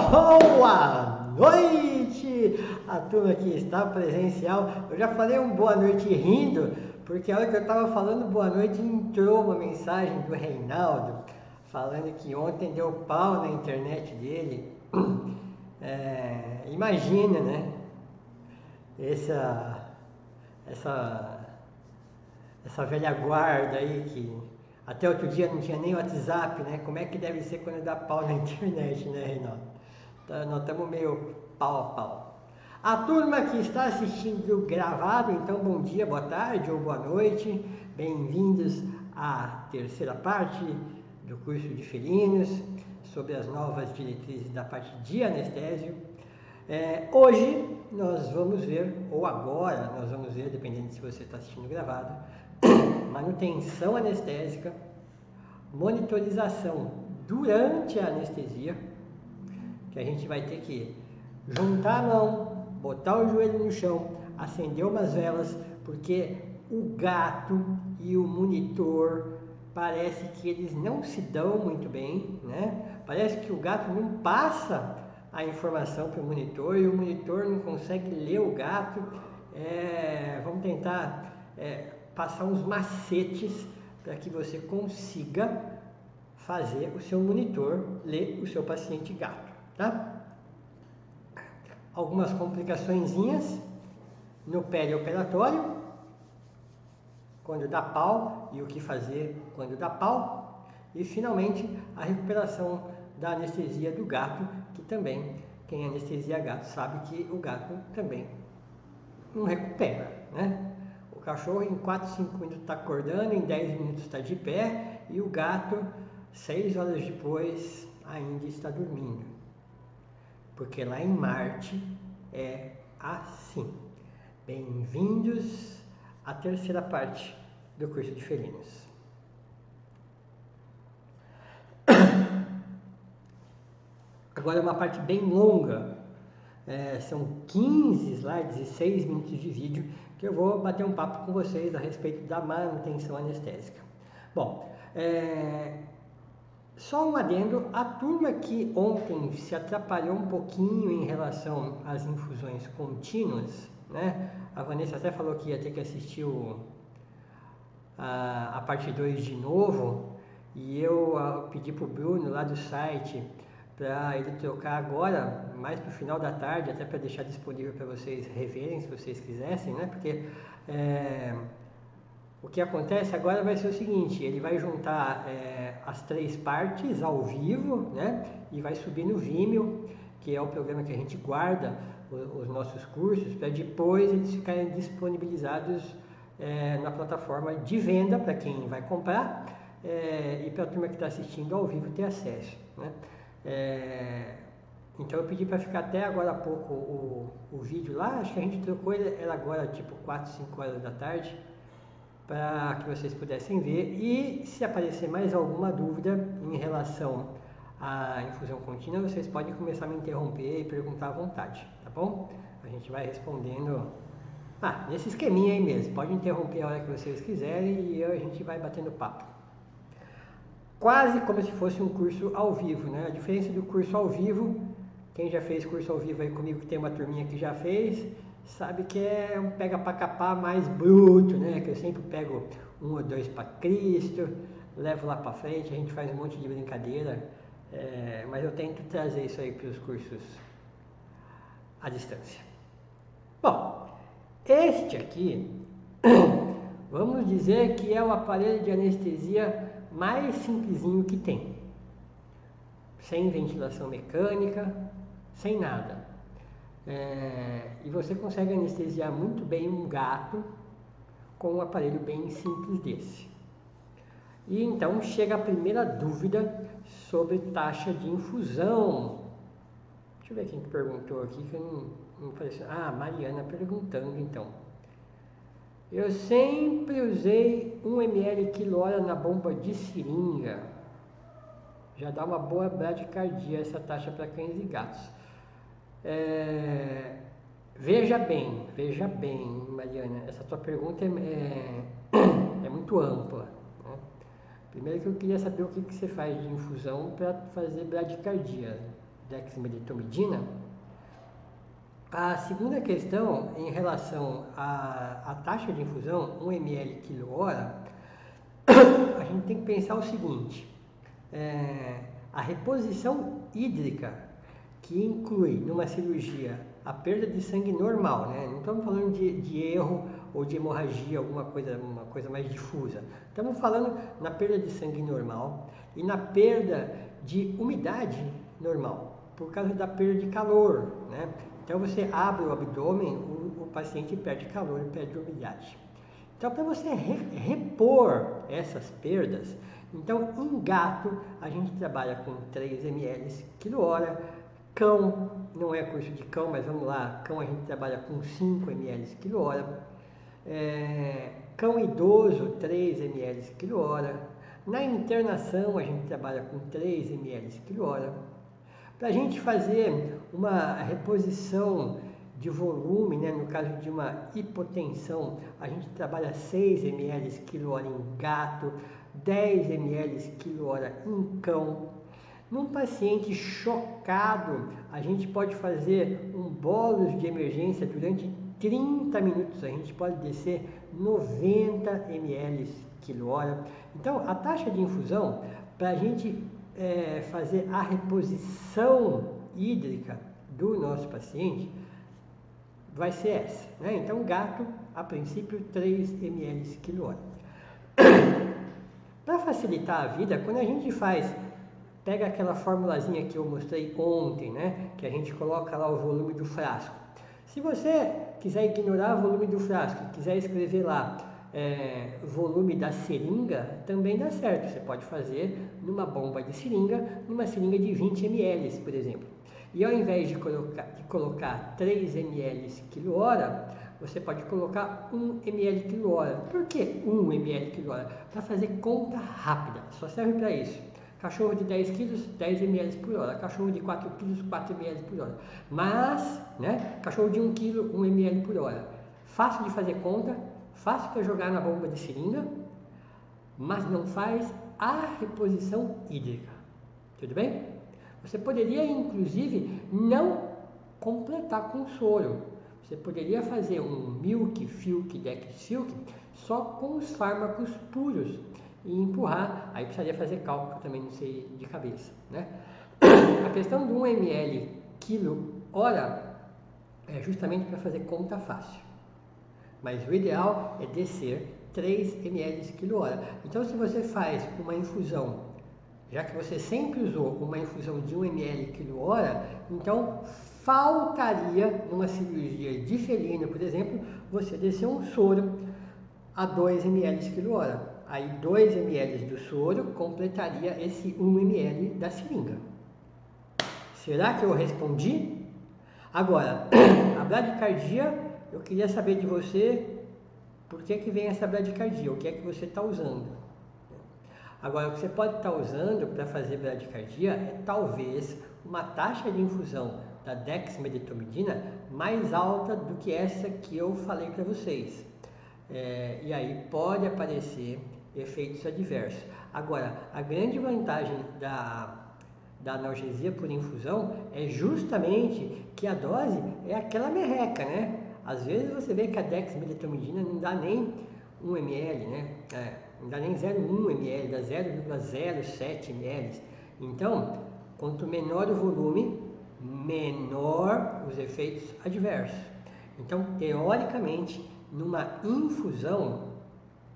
Boa noite! A turma que está presencial. Eu já falei um boa noite rindo, porque a hora que eu estava falando boa noite entrou uma mensagem do Reinaldo falando que ontem deu pau na internet dele. Imagina, né? Essa velha guarda aí que até outro dia não tinha nem WhatsApp, né? Como é que deve ser quando dá pau na internet, né, Reinaldo? Nós estamos meio pau a pau. A turma que está assistindo gravado, então bom dia, boa tarde ou boa noite. Bem-vindos à terceira parte do curso de felinos sobre as novas diretrizes da parte de anestésio. Hoje nós vamos ver, ou agora nós vamos ver, dependendo se você está assistindo gravado, manutenção anestésica, monitorização durante a anestesia, que a gente vai ter que juntar a mão, botar o joelho no chão, acender umas velas, porque o gato e o monitor parece que eles não se dão muito bem, né? Parece que o gato não passa a informação para o monitor e o monitor não consegue ler o gato. Vamos tentar passar uns macetes para que você consiga fazer o seu monitor ler o seu paciente gato, tá? Algumas complicaçõezinhas no perioperatório, quando dá pau e o que fazer quando dá pau, e finalmente a recuperação da anestesia do gato, que também quem anestesia gato sabe que o gato também não recupera, né? O cachorro em 4, 5 minutos está acordando, em 10 minutos está de pé e o gato 6 horas depois ainda está dormindo. Porque lá em Marte é assim. Bem-vindos à terceira parte do curso de felinos. Agora é uma parte bem longa. São 15 slides e 6 minutos de vídeo que eu vou bater um papo com vocês a respeito da manutenção anestésica. Bom, só um adendo, a turma que ontem se atrapalhou um pouquinho em relação às infusões contínuas, né? A Vanessa até falou que ia ter que assistir a parte 2 de novo, e eu pedi para o Bruno lá do site para ele trocar agora, mais para o final da tarde, até para deixar disponível para vocês reverem, se vocês quisessem, né? Porque o que acontece agora vai ser o seguinte, ele vai juntar as 3 partes ao vivo, né? E vai subir no Vimeo, que é o programa que a gente guarda os nossos cursos, para depois eles ficarem disponibilizados na plataforma de venda para quem vai comprar e para a turma que está assistindo ao vivo ter acesso, né? Então eu pedi para ficar até agora há pouco o vídeo lá, acho que a gente trocou ele agora tipo 4, 5 horas da tarde, para que vocês pudessem ver, e se aparecer mais alguma dúvida em relação à infusão contínua, vocês podem começar a me interromper e perguntar à vontade, tá bom? A gente vai respondendo nesse esqueminha aí mesmo, pode interromper a hora que vocês quiserem e a gente vai batendo papo. Quase como se fosse um curso ao vivo, né? A diferença do curso ao vivo, quem já fez curso ao vivo aí comigo, que tem uma turminha que já fez, sabe que é um pega para capar mais bruto, né? Que eu sempre pego 1 ou 2 para Cristo, levo lá para frente, a gente faz um monte de brincadeira, mas eu tento trazer isso aí para os cursos à distância. Bom, este aqui, vamos dizer que é o aparelho de anestesia mais simplesinho que tem, sem ventilação mecânica, sem nada. E você consegue anestesiar muito bem um gato com um aparelho bem simples desse. E então chega a primeira dúvida sobre taxa de infusão. Deixa eu ver quem que perguntou aqui, que eu não apareceu. Mariana perguntando então. Eu sempre usei 1 ml quilhora na bomba de seringa. Já dá uma boa bradicardia essa taxa para cães e gatos. Veja bem, Mariana, essa tua pergunta é muito ampla, né? Primeiro que eu queria saber o que você faz de infusão para fazer bradicardia. dexmedetomidina. A segunda questão, em relação à taxa de infusão, 1 ml quilo-hora, a gente tem que pensar o seguinte, a reposição hídrica, que inclui numa cirurgia a perda de sangue normal, né? Não estamos falando de erro ou de hemorragia, uma coisa mais difusa. Estamos falando na perda de sangue normal e na perda de umidade normal, por causa da perda de calor, né? Então você abre o abdômen, o paciente perde calor e perde umidade. Então, para você repor essas perdas, então em gato a gente trabalha com 3 ml quilo-hora. Cão, não é curso de cão, mas vamos lá, cão a gente trabalha com 5 ml quilo-hora. Cão idoso, 3 ml quilo-hora. Na internação a gente trabalha com 3 ml quilo-hora. Para a gente fazer uma reposição de volume, né, no caso de uma hipotensão, a gente trabalha 6 ml quilo-hora em gato, 10 ml quilo-hora em cão. Num paciente chocado, a gente pode fazer um bolus de emergência durante 30 minutos, a gente pode descer 90 ml quilo-hora. Então, a taxa de infusão, para a gente fazer a reposição hídrica do nosso paciente, vai ser essa, né? Então, gato, a princípio, 3 ml quilo-hora. Para facilitar a vida, quando a gente pega aquela formulazinha que eu mostrei ontem, né? Que a gente coloca lá o volume do frasco. Se você quiser ignorar o volume do frasco, quiser escrever lá volume da seringa, também dá certo. Você pode fazer numa bomba de seringa, numa seringa de 20 ml, por exemplo. E ao invés de colocar 3 ml quilo-hora, você pode colocar 1 ml quilo-hora. Por que 1 ml quilo-hora? Para fazer conta rápida, só serve para isso. Cachorro de 10 quilos, 10 ml por hora. Cachorro de 4 quilos, 4 ml por hora. Mas, né, cachorro de 1 quilo, 1 ml por hora. Fácil de fazer conta, fácil para jogar na bomba de seringa, mas não faz a reposição hídrica. Tudo bem? Você poderia, inclusive, não completar com soro. Você poderia fazer um Milk, Filk, Dex Silk só com os fármacos puros e empurrar. Aí precisaria fazer cálculo, que eu também não sei de cabeça, né? A questão do 1 ml quilo-hora é justamente para fazer conta fácil. Mas o ideal é descer 3 ml quilo-hora. Então, se você faz uma infusão, já que você sempre usou uma infusão de 1 ml quilo-hora, então faltaria, numa cirurgia de felino, por exemplo, você descer um soro a 2 ml quilo-hora. Aí 2 ml do soro completaria esse 1 ml da seringa. Será que eu respondi? Agora, a bradicardia, eu queria saber de você por que vem essa bradicardia, o que é que você está usando. Agora, o que você pode estar usando para fazer bradicardia é talvez uma taxa de infusão da dexmedetomidina mais alta do que essa que eu falei para vocês. E aí pode aparecer efeitos adversos. Agora, a grande vantagem da analgesia por infusão é justamente que a dose é aquela merreca, né? Às vezes você vê que a dexmedetomidina não dá nem 1 ml, né? Não dá nem 0,1 ml, dá 0,07 ml. Então, quanto menor o volume, menor os efeitos adversos. Então, teoricamente, numa infusão,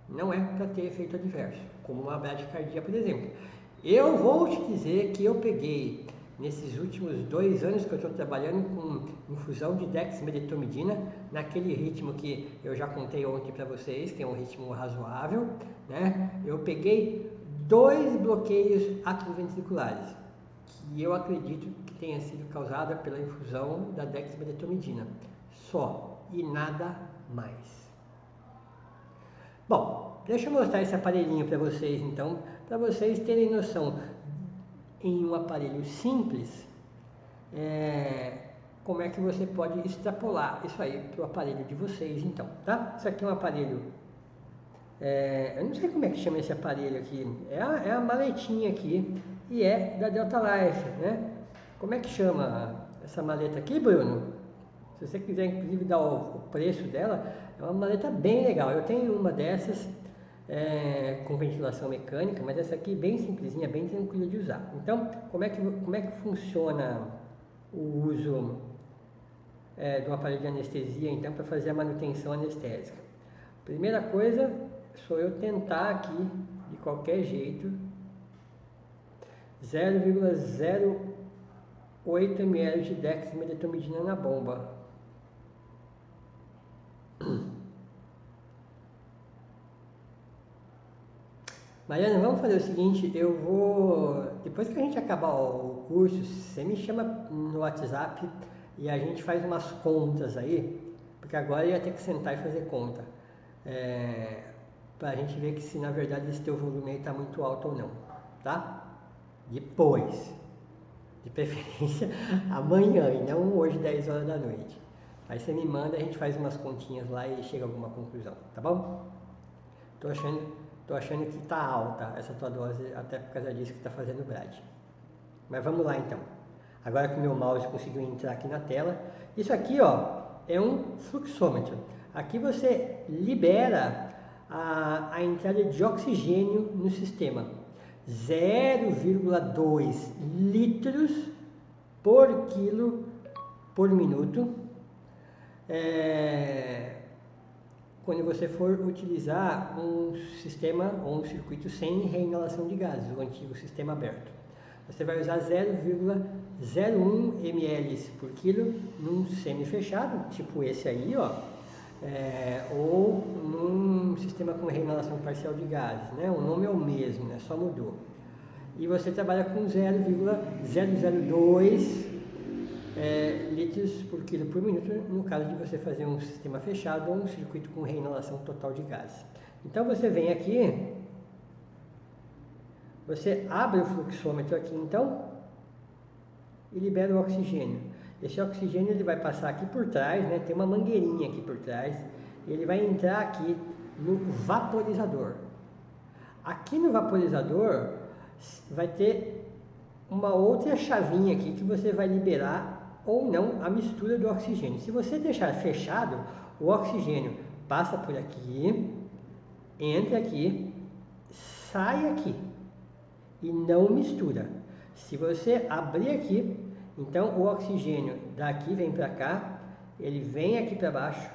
não é para ter efeito adverso, como uma bradicardia, por exemplo. Eu vou te dizer que eu peguei, nesses últimos 2 anos que eu estou trabalhando com infusão de dexmedetomidina, naquele ritmo que eu já contei ontem para vocês, que é um ritmo razoável, né? Eu peguei 2 bloqueios atrioventriculares, que eu acredito que tenha sido causada pela infusão da dexmedetomidina, só, e nada mais. Bom, deixa eu mostrar esse aparelhinho para vocês, então, para vocês terem noção, em um aparelho simples, como é que você pode extrapolar isso aí para o aparelho de vocês, então, tá? Isso aqui é um aparelho, eu não sei como é que chama esse aparelho aqui, é a maletinha aqui, e é da Delta Life, né? Como é que chama essa maleta aqui, Bruno? Se você quiser, inclusive, dar o preço dela, é uma maleta bem legal. Eu tenho uma dessas com ventilação mecânica, mas essa aqui bem simplesinha, bem tranquila de usar. Então, como é que funciona o uso do aparelho de anestesia, então, para fazer a manutenção anestésica? Primeira coisa, sou eu tentar aqui, de qualquer jeito, 0,08 ml de dexmedetomidina na bomba. Mariana, vamos fazer o seguinte, eu vou, depois que a gente acabar o curso, você me chama no WhatsApp e a gente faz umas contas aí, porque agora eu ia ter que sentar e fazer conta, pra gente ver que se na verdade esse teu volume aí tá muito alto ou não, tá? Depois, de preferência amanhã e não hoje 10 horas da noite. Aí você me manda, a gente faz umas continhas lá e chega a alguma conclusão, tá bom? Tô achando que tá alta essa tua dose, até por causa disso que tá fazendo o Brad. Mas vamos lá então. Agora que o meu mouse conseguiu entrar aqui na tela. Isso aqui, ó, é um fluxômetro. Aqui você libera a entrada de oxigênio no sistema. 0,2 litros por quilo por minuto. Quando você for utilizar um sistema ou um circuito sem reinalação de gases, o antigo sistema aberto. Você vai usar 0,01 ml por quilo num semi-fechado, tipo esse aí, ó, ou num sistema com reinalação parcial de gases, né? O nome é o mesmo, né? Só mudou. E você trabalha com 0,002 litros por quilo por minuto, no caso de você fazer um sistema fechado ou um circuito com reinalação total de gases. Então você vem aqui, você abre o fluxômetro aqui então e libera o oxigênio. Esse oxigênio ele vai passar aqui por trás, né? Tem uma mangueirinha aqui por trás, e ele vai entrar aqui no vaporizador. Aqui no vaporizador vai ter uma outra chavinha aqui que você vai liberar ou não a mistura do oxigênio. Se você deixar fechado, o oxigênio passa por aqui, entra aqui, sai aqui e não mistura. Se você abrir aqui, então o oxigênio daqui vem para cá, ele vem aqui para baixo,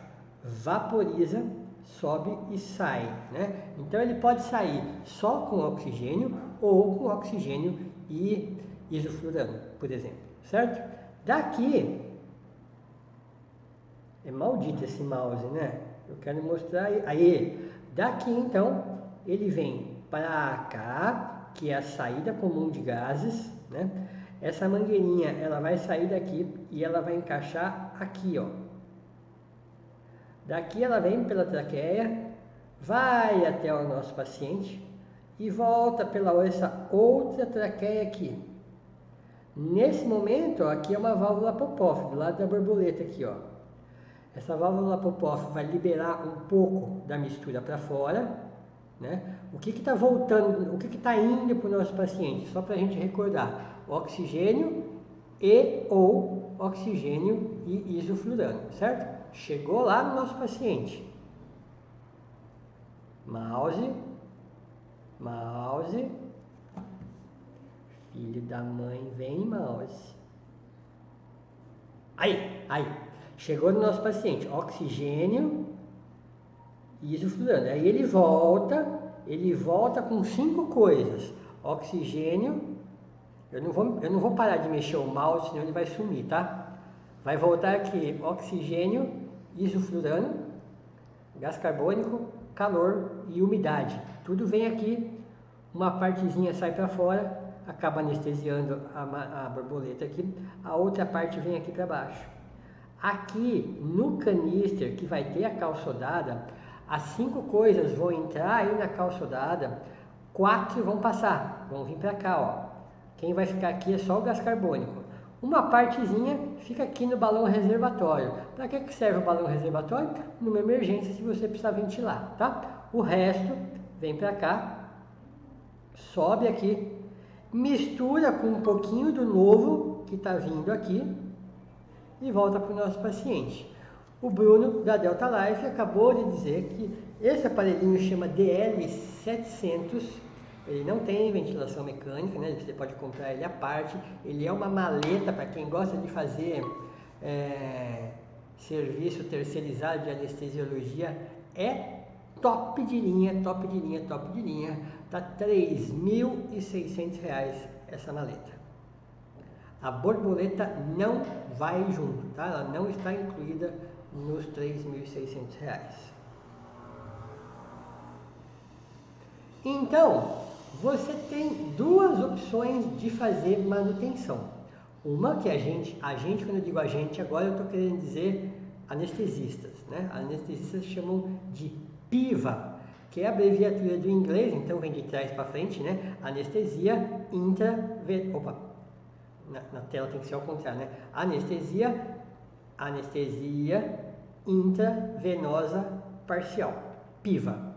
vaporiza, sobe e sai, né? Então ele pode sair só com oxigênio ou com oxigênio e isoflurano, por exemplo, certo? Daqui, é maldito esse mouse, né? Eu quero mostrar aí. Daqui então, ele vem para cá, que é a saída comum de gases, né? Essa mangueirinha, ela vai sair daqui e ela vai encaixar aqui, ó. Daqui ela vem pela traqueia, vai até o nosso paciente e volta pela essa outra traqueia aqui. Nesse momento, ó, aqui é uma válvula pop-off, do lado da borboleta aqui, ó. Essa válvula pop-off vai liberar um pouco da mistura para fora, né? O que está voltando, o que está indo para o nosso paciente? Só para a gente recordar, oxigênio ou oxigênio e isoflurano, certo? Chegou lá no nosso paciente. Mouse. Filho da mãe, vem, mouse. Aí. Chegou no nosso paciente, oxigênio e isoflurano. Aí ele volta com 5 coisas. Oxigênio, eu não vou parar de mexer o mouse, senão ele vai sumir, tá? Vai voltar aqui, oxigênio, isoflurano, gás carbônico, calor e umidade. Tudo vem aqui, uma partezinha sai para fora, acaba anestesiando a borboleta aqui, a outra parte vem aqui para baixo. Aqui no canister que vai ter a calçodada, as 5 coisas vão entrar aí na calçodada, 4 vão passar, vão vir para cá, ó. Quem vai ficar aqui é só o gás carbônico. Uma partezinha fica aqui no balão reservatório. Para que serve o balão reservatório? Numa emergência, se você precisar ventilar, tá? O resto vem para cá, sobe aqui, mistura com um pouquinho do novo que está vindo aqui e volta para o nosso paciente. O Bruno, da Delta Life, acabou de dizer que esse aparelhinho chama DL700, ele não tem ventilação mecânica, né? Você pode comprar ele à parte, ele é uma maleta para quem gosta de fazer serviço terceirizado de anestesiologia, é top de linha, top de linha, top de linha. Tá R$ 3.600 essa maleta. A borboleta não vai junto, tá? Ela não está incluída nos R$ 3.600. Então, você tem duas opções de fazer manutenção. Uma que a gente, quando eu digo a gente, agora eu estou querendo dizer anestesistas, né? Anestesistas chamam de PIVA, que é a abreviatura do inglês, então vem de trás para frente, né? Anestesia intravenosa. Opa, na tela tem que ser ao contrário, né? Anestesia intravenosa parcial, PIVA.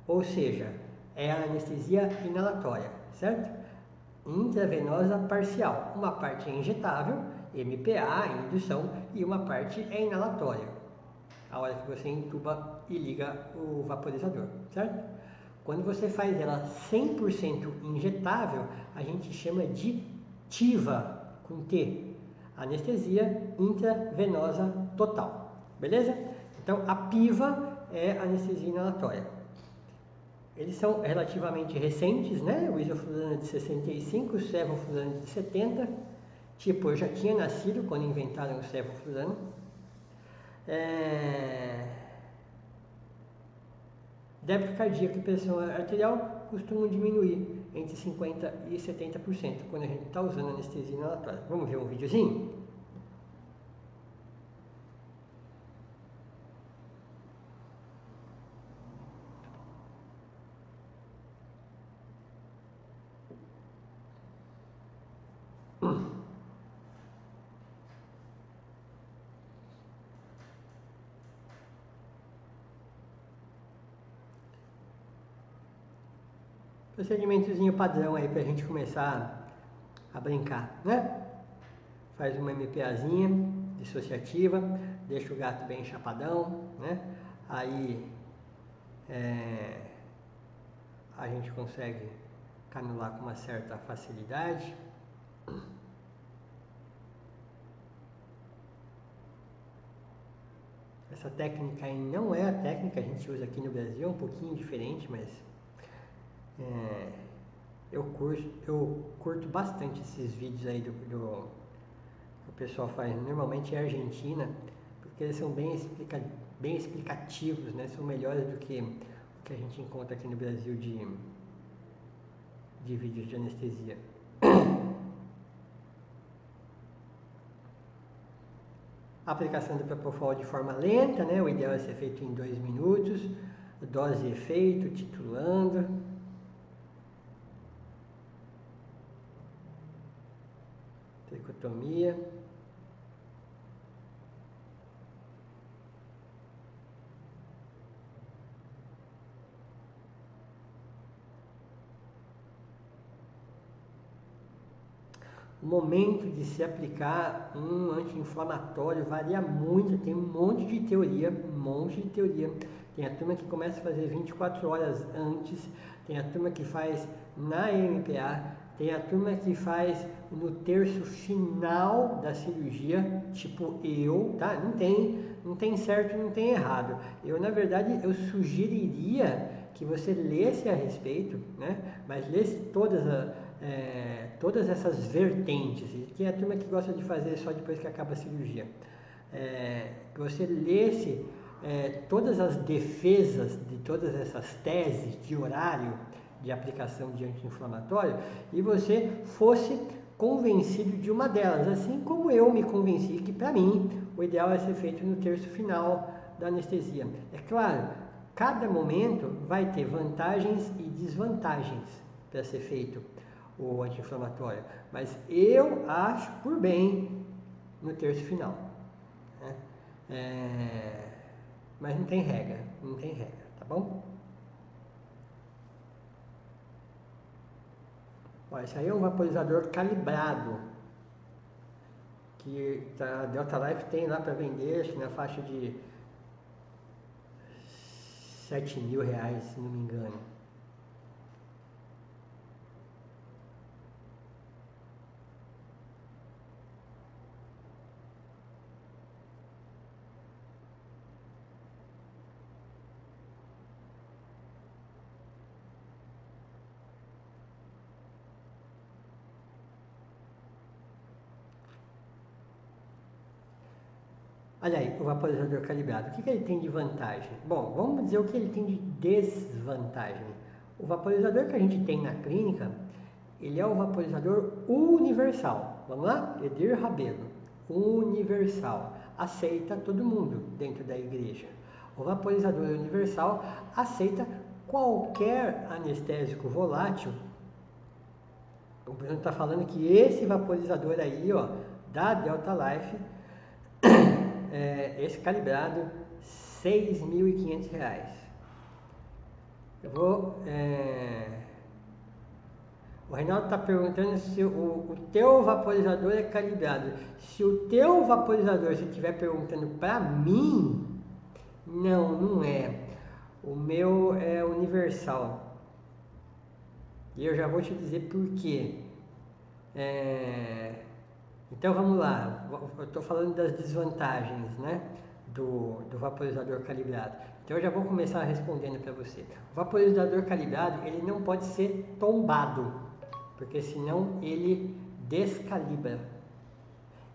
Ou seja, é a anestesia inalatória, certo? Intravenosa parcial. Uma parte é injetável, MPA, indução, e uma parte é inalatória, a hora que você entuba e liga o vaporizador, certo? Quando você faz ela 100% injetável, a gente chama de TIVA, com T, anestesia intravenosa total, beleza? Então, a PIVA é anestesia inalatória. Eles são relativamente recentes, né? O isoflurano é de 65, o sevoflurano de 70. Tipo, eu já tinha nascido quando inventaram o sevoflurano. Débito cardíaco e pressão arterial costumam diminuir entre 50% e 70% quando a gente está usando anestesia inalatória. Vamos ver um videozinho? Procedimentozinho padrão aí para a gente começar a brincar, né? Faz uma MPAzinha dissociativa, deixa o gato bem chapadão, né? Aí a gente consegue canular com uma certa facilidade. Essa técnica aí não é a técnica que a gente usa aqui no Brasil, é um pouquinho diferente, mas eu curto bastante esses vídeos aí que o pessoal faz, normalmente é Argentina, porque eles são bem explicativos, né? São melhores do que o que a gente encontra aqui no Brasil de vídeos de anestesia. A aplicação do Propofol de forma lenta, né? O ideal é ser feito em 2 minutos, dose e efeito, titulando. Tricotomia. O momento de se aplicar um anti-inflamatório varia muito, tem um monte de teoria, Tem a turma que começa a fazer 24 horas antes, tem a turma que faz na MPA, tem a turma que faz no terço final da cirurgia, tipo eu, tá? Não tem certo e não tem errado. Na verdade, eu sugeriria que você lesse a respeito, né? Mas lesse todas essas vertentes, que é a turma que gosta de fazer só depois que acaba a cirurgia. Que você lesse todas as defesas de todas essas teses de horário de aplicação de anti-inflamatório e você fosse convencido de uma delas, assim como eu me convenci que para mim o ideal é ser feito no terço final da anestesia. É claro, cada momento vai ter vantagens e desvantagens para ser feito o anti-inflamatório, mas eu acho por bem no terço final, né? Mas não tem regra, tá bom? Ó, esse aí é um vaporizador calibrado. que a Delta Life tem lá para vender, acho que na faixa de 7 mil reais, se não me engano. Olha aí, o vaporizador calibrado. O que ele tem de vantagem? Bom, vamos dizer o que ele tem de desvantagem. O vaporizador que a gente tem na clínica, ele é o vaporizador universal. Vamos lá? Edir Rabelo. Universal. Aceita todo mundo dentro da igreja. O vaporizador universal aceita qualquer anestésico volátil. O Bruno está falando que esse vaporizador aí, ó, da Delta Life, esse calibrado, R$6.500. Eu vou... O Reinaldo está perguntando se o teu vaporizador é calibrado. Se o teu vaporizador, se estiver perguntando para mim, não é. O meu é universal. E eu já vou te dizer por quê. Então vamos lá, eu estou falando das desvantagens, né, do vaporizador calibrado. Então eu já vou começar respondendo para você. O vaporizador calibrado, ele não pode ser tombado, porque senão ele descalibra.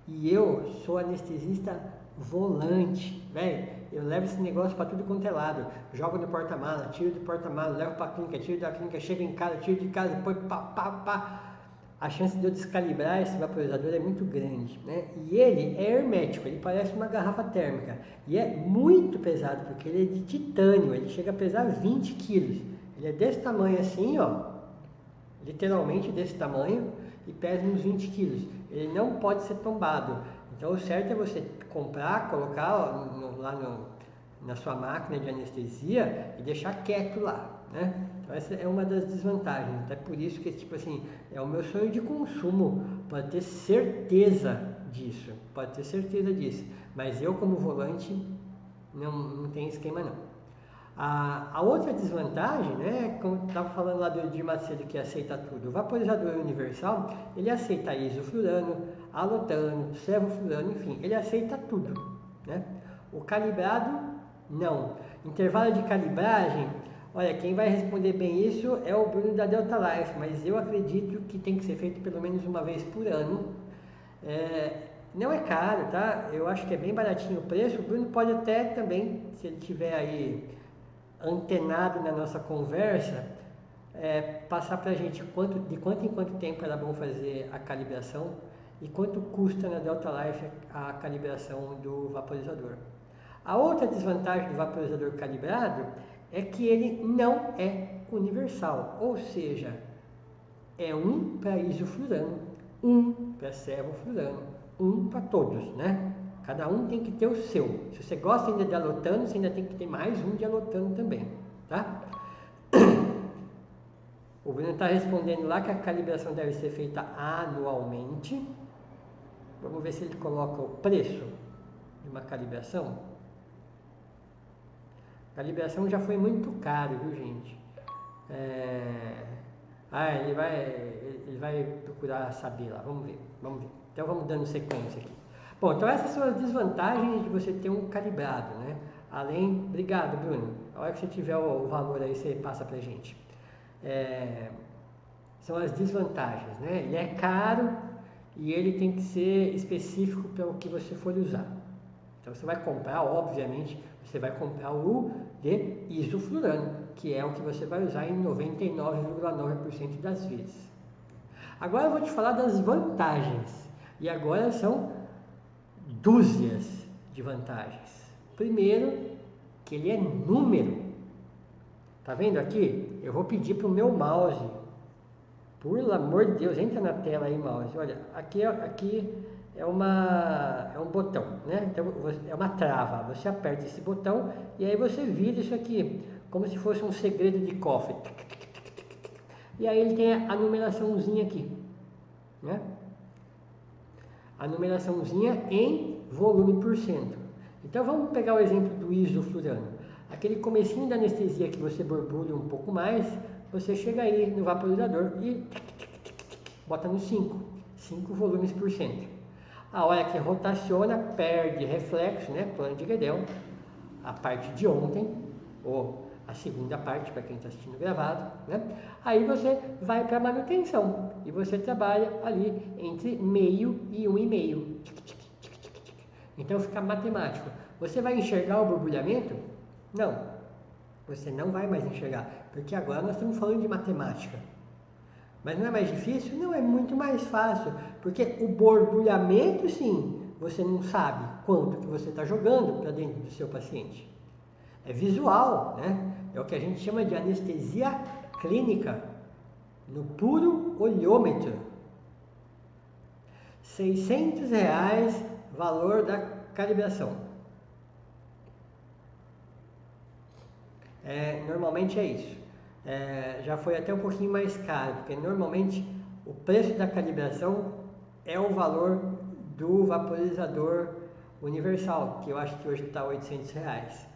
E eu sou anestesista volante, velho. Eu levo esse negócio para tudo quanto é lado. Jogo no porta-mala, tiro do porta-mala, levo para a clínica, tiro da clínica, chego em casa, tiro de casa, depois pá. A chance de eu descalibrar esse vaporizador é muito grande, né? E ele é hermético, ele parece uma garrafa térmica. E é muito pesado, porque ele é de titânio, ele chega a pesar 20 quilos. Ele é desse tamanho assim, ó, literalmente desse tamanho, e pesa uns 20 quilos. Ele não pode ser tombado. Então o certo é você comprar, colocar na sua máquina de anestesia e deixar quieto lá, né? Então essa é uma das desvantagens. Até por isso que, tipo assim, é o meu sonho de consumo. Pode ter certeza disso. Mas eu, como volante, não tem esquema não. A outra desvantagem, né, como estava falando lá do Edir Macedo, que aceita tudo, o vaporizador universal, ele aceita isoflurano, alotano, sevoflurano, enfim, ele aceita tudo, né? O calibrado, não. Intervalo de calibragem, olha, quem vai responder bem isso é o Bruno da Delta Life, mas eu acredito que tem que ser feito pelo menos uma vez por ano. Não é caro, tá? Eu acho que é bem baratinho o preço. O Bruno pode até também, se ele tiver aí antenado na nossa conversa, passar para a gente de quanto em quanto tempo era bom fazer a calibração e quanto custa na Delta Life a calibração do vaporizador. A outra desvantagem do vaporizador calibrado é que ele não é universal, ou seja, é um para isoflurano, um para sevoflurano, um para todos, né? Cada um tem que ter o seu. Se você gosta ainda de alotano, você ainda tem que ter mais um de alotano também, tá? O Bruno está respondendo lá que a calibração deve ser feita anualmente. Vamos ver se ele coloca o preço de uma calibração. A calibração já foi muito caro, viu, gente? Ele vai procurar saber lá, vamos ver. Então vamos dando sequência aqui. Bom, então essas são as desvantagens de você ter um calibrado, né? Obrigado, Bruno. A hora que você tiver o valor aí, você passa pra gente. São as desvantagens, né? Ele é caro e ele tem que ser específico para o que você for usar. Então você vai comprar, obviamente, você vai comprar o de isoflurano, que é o que você vai usar em 99,9% das vezes. Agora eu vou te falar das vantagens. E agora são dúzias de vantagens. Primeiro, que ele é número. Tá vendo aqui? Eu vou pedir para o meu mouse. Por amor de Deus, entra na tela aí, mouse. Olha, aqui é um botão, né? Então é uma trava. Você aperta esse botão e aí você vira isso aqui, como se fosse um segredo de cofre. E aí ele tem a numeraçãozinha aqui, né? a numeraçãozinha em volume por cento. Então vamos pegar o exemplo do isoflurano. Aquele comecinho da anestesia que você borbulha um pouco mais, você chega aí no vaporizador e bota no 5 volumes por cento. A hora que rotaciona, perde reflexo, né? Plano de Guedel, a parte de ontem, ou a segunda parte para quem está assistindo gravado, né? Aí você vai para manutenção e você trabalha ali entre meio e 1,5. Então fica matemático. Você vai enxergar o borbulhamento? Não, você não vai mais enxergar, porque agora nós estamos falando de matemática. Mas não é mais difícil? Não, é muito mais fácil, porque o borbulhamento, sim, você não sabe quanto que você está jogando para dentro do seu paciente. É visual, né? É o que a gente chama de anestesia clínica, no puro olhômetro. R$600, valor da calibração. Normalmente é isso. Já foi até um pouquinho mais caro, porque normalmente o preço da calibração é o valor do vaporizador universal, que eu acho que hoje está R$800.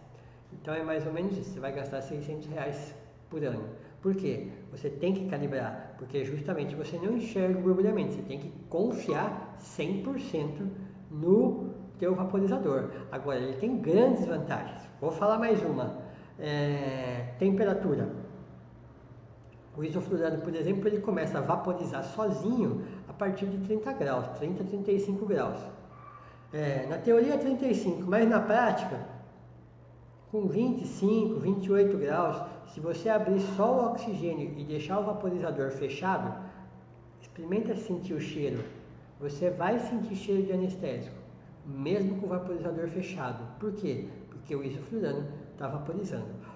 Então é mais ou menos isso, você vai gastar R$600 por ano. Por quê? Você tem que calibrar, porque justamente você não enxerga o borbulhamento, você tem que confiar 100% no teu vaporizador. Agora, ele tem grandes vantagens. Vou falar mais uma. Temperatura. O isoflurano, por exemplo, ele começa a vaporizar sozinho a partir de 30 graus, 30 a 35 graus. Na teoria 35, mas na prática, com 25, 28 graus, se você abrir só o oxigênio e deixar o vaporizador fechado, experimenta sentir o cheiro. Você vai sentir cheiro de anestésico, mesmo com o vaporizador fechado. Por quê? Porque o isoflurano está vaporizando.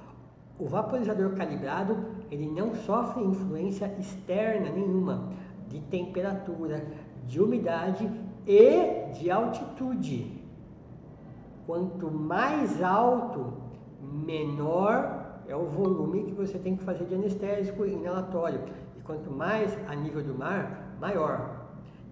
O vaporizador calibrado, ele não sofre influência externa nenhuma, de temperatura, de umidade e de altitude. Quanto mais alto, menor é o volume que você tem que fazer de anestésico inalatório. E quanto mais a nível do mar, maior.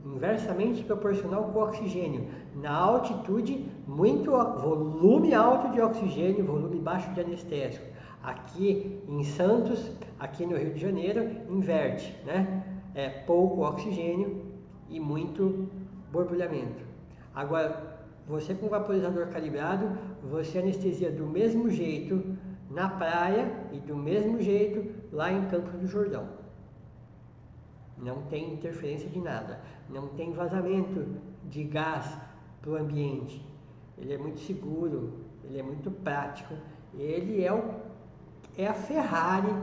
Inversamente proporcional com o oxigênio. Na altitude, muito volume alto de oxigênio, volume baixo de anestésico. Aqui em Santos, aqui no Rio de Janeiro, inverte, né? É pouco oxigênio e muito borbulhamento. Agora, você com vaporizador calibrado, você anestesia do mesmo jeito na praia e do mesmo jeito lá em Campos do Jordão. Não tem interferência de nada, não tem vazamento de gás para o ambiente. Ele é muito seguro, ele é muito prático, ele é a Ferrari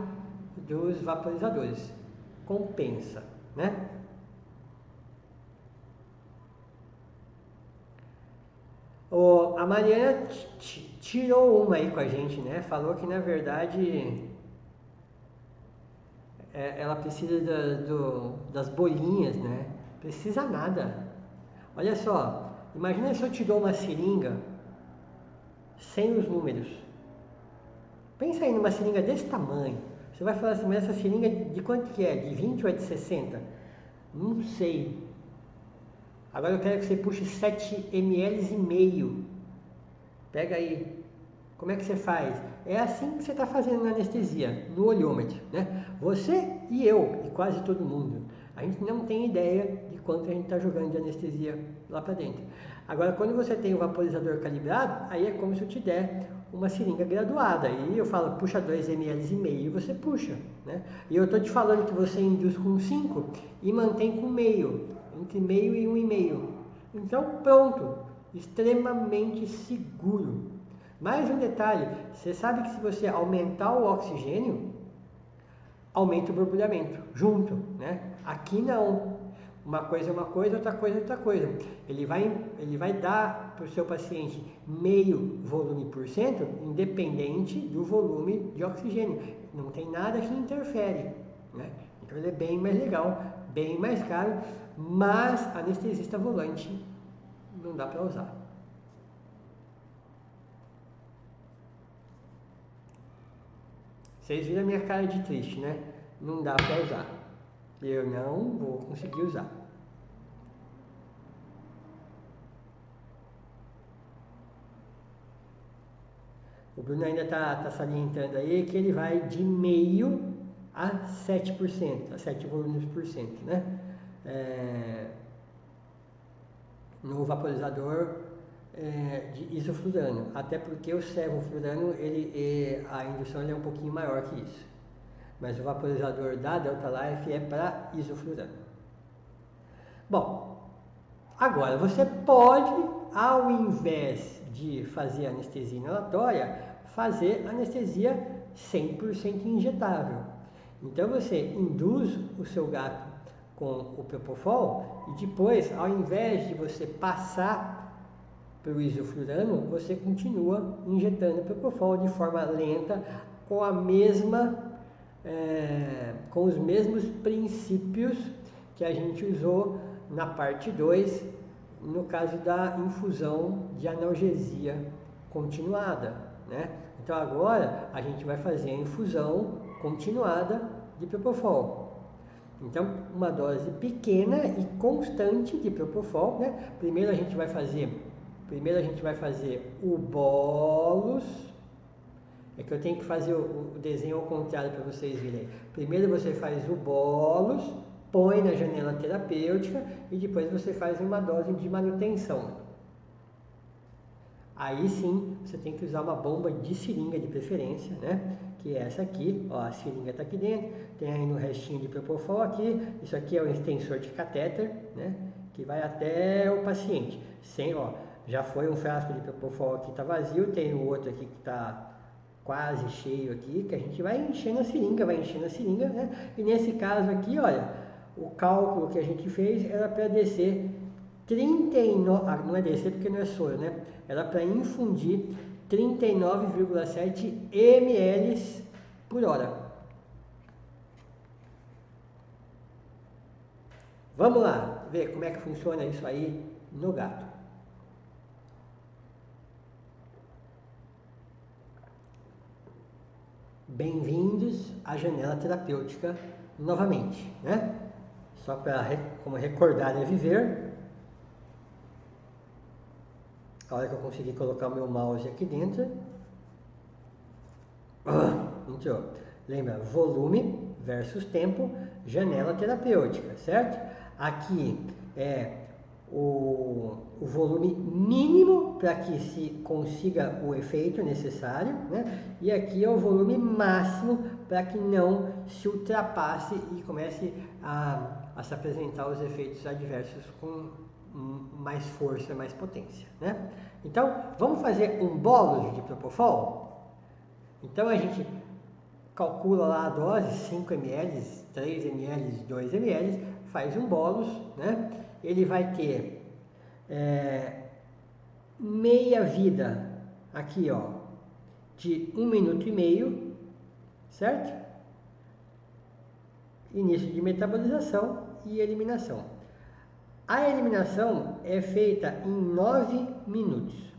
dos vaporizadores. Compensa, né? A Mariana tirou uma aí com a gente, né? Falou que na verdade ela precisa das bolinhas, né? Precisa nada. Olha só, imagina se eu te dou uma seringa sem os números. Pensa aí numa seringa desse tamanho. Você vai falar assim, mas essa seringa de quanto que é? De 20 ou é de 60? Não sei. Agora eu quero que você puxe 7 ml e meio. Pega aí. Como é que você faz? É assim que você está fazendo na anestesia, no olhômetro, né? Você e eu, e quase todo mundo. A gente não tem ideia de quanto a gente está jogando de anestesia lá para dentro. Agora, quando você tem o vaporizador calibrado, aí é como se eu te der uma seringa graduada. E eu falo, puxa 2 ml e meio, e você puxa, né? E eu estou te falando que você induz com 5 e mantém com meio, entre meio e 1,5. Então, pronto, extremamente seguro. Mais um detalhe, você sabe que se você aumentar o oxigênio, aumenta o borbulhamento junto, né? Aqui não. Uma coisa é uma coisa, outra coisa é outra coisa. Ele vai dar para o seu paciente meio volume por cento, independente do volume de oxigênio. Não tem nada que interfere, né? Então ele é bem mais legal, bem mais caro, mas anestesista volante não dá para usar. Vocês viram a minha cara de triste, né? Não dá para usar. Eu não vou conseguir usar. O Bruno ainda está salientando aí que ele vai de meio a 7%, a 7 volumes por cento, né? No vaporizador de isoflurano, até porque o sevoflurano, a indução é um pouquinho maior que isso. Mas o vaporizador da Delta Life é para isoflurano. Bom, agora você pode, ao invés de fazer anestesia inalatória, fazer anestesia 100% injetável. Então você induz o seu gato com o Propofol e depois, ao invés de você passar para o isoflurano, você continua injetando o Propofol de forma lenta, com a mesma com os mesmos princípios que a gente usou na parte 2, no caso da infusão de analgesia continuada, né? Então agora a gente vai fazer a infusão continuada de Propofol. Então uma dose pequena e constante de Propofol, né? Primeiro a gente vai fazer o bolus. É que eu tenho que fazer o desenho ao contrário para vocês verem. Primeiro você faz o bolus, põe na janela terapêutica e depois você faz uma dose de manutenção. Aí sim, você tem que usar uma bomba de seringa de preferência, né? Que é essa aqui, ó, a seringa está aqui dentro, tem aí no restinho de Propofol aqui, isso aqui é o extensor de catéter, né? Que vai até o paciente. Já foi um frasco de Propofol aqui, está vazio, tem o outro aqui que está quase cheio aqui, que a gente vai enchendo a seringa, né? E nesse caso aqui, olha, o cálculo que a gente fez era para descer 39, não é descer porque não é soro, né? Era para infundir 39,7 ml por hora. Vamos lá ver como é que funciona isso aí no gato. Bem-vindos à janela terapêutica novamente, né? Só para como recordar é viver. A hora que eu conseguir colocar o meu mouse aqui dentro. Entrou. Lembra, volume versus tempo, janela terapêutica, certo? Aqui é o volume mínimo para que se consiga o efeito necessário, né? E aqui é o volume máximo para que não se ultrapasse e comece a se apresentar os efeitos adversos com mais força, mais potência, né? Então, vamos fazer um bolus de Propofol? Então a gente calcula lá a dose, 5 ml, 3 ml, 2 ml, faz um bolus, né? Ele vai ter meia vida aqui, ó, de 1 minuto e meio, certo? Início de metabolização e eliminação. A eliminação é feita em 9 minutos,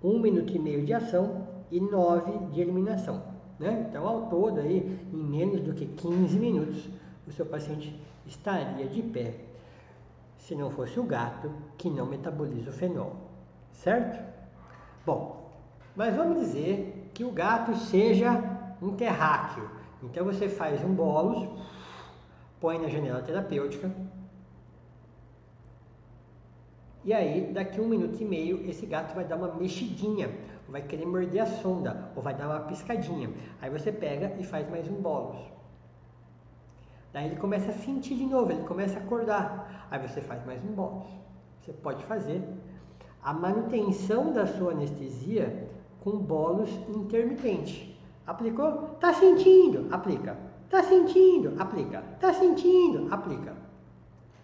1 minuto e meio de ação e 9 de eliminação, né? Então, ao todo, aí, em menos do que 15 minutos, o seu paciente estaria de pé, se não fosse o gato que não metaboliza o fenol, certo? Bom, mas vamos dizer que o gato seja um terráqueo. Então, você faz um bolus, põe na janela terapêutica, e aí, daqui 1 minuto e meio, esse gato vai dar uma mexidinha, vai querer morder a sonda, ou vai dar uma piscadinha. Aí você pega e faz mais um bolus. Daí ele começa a sentir de novo, ele começa a acordar. Aí você faz mais um bolus. Você pode fazer a manutenção da sua anestesia com bolus intermitente. Aplicou? Tá sentindo? Aplica. Tá sentindo? Aplica. Tá sentindo? Aplica.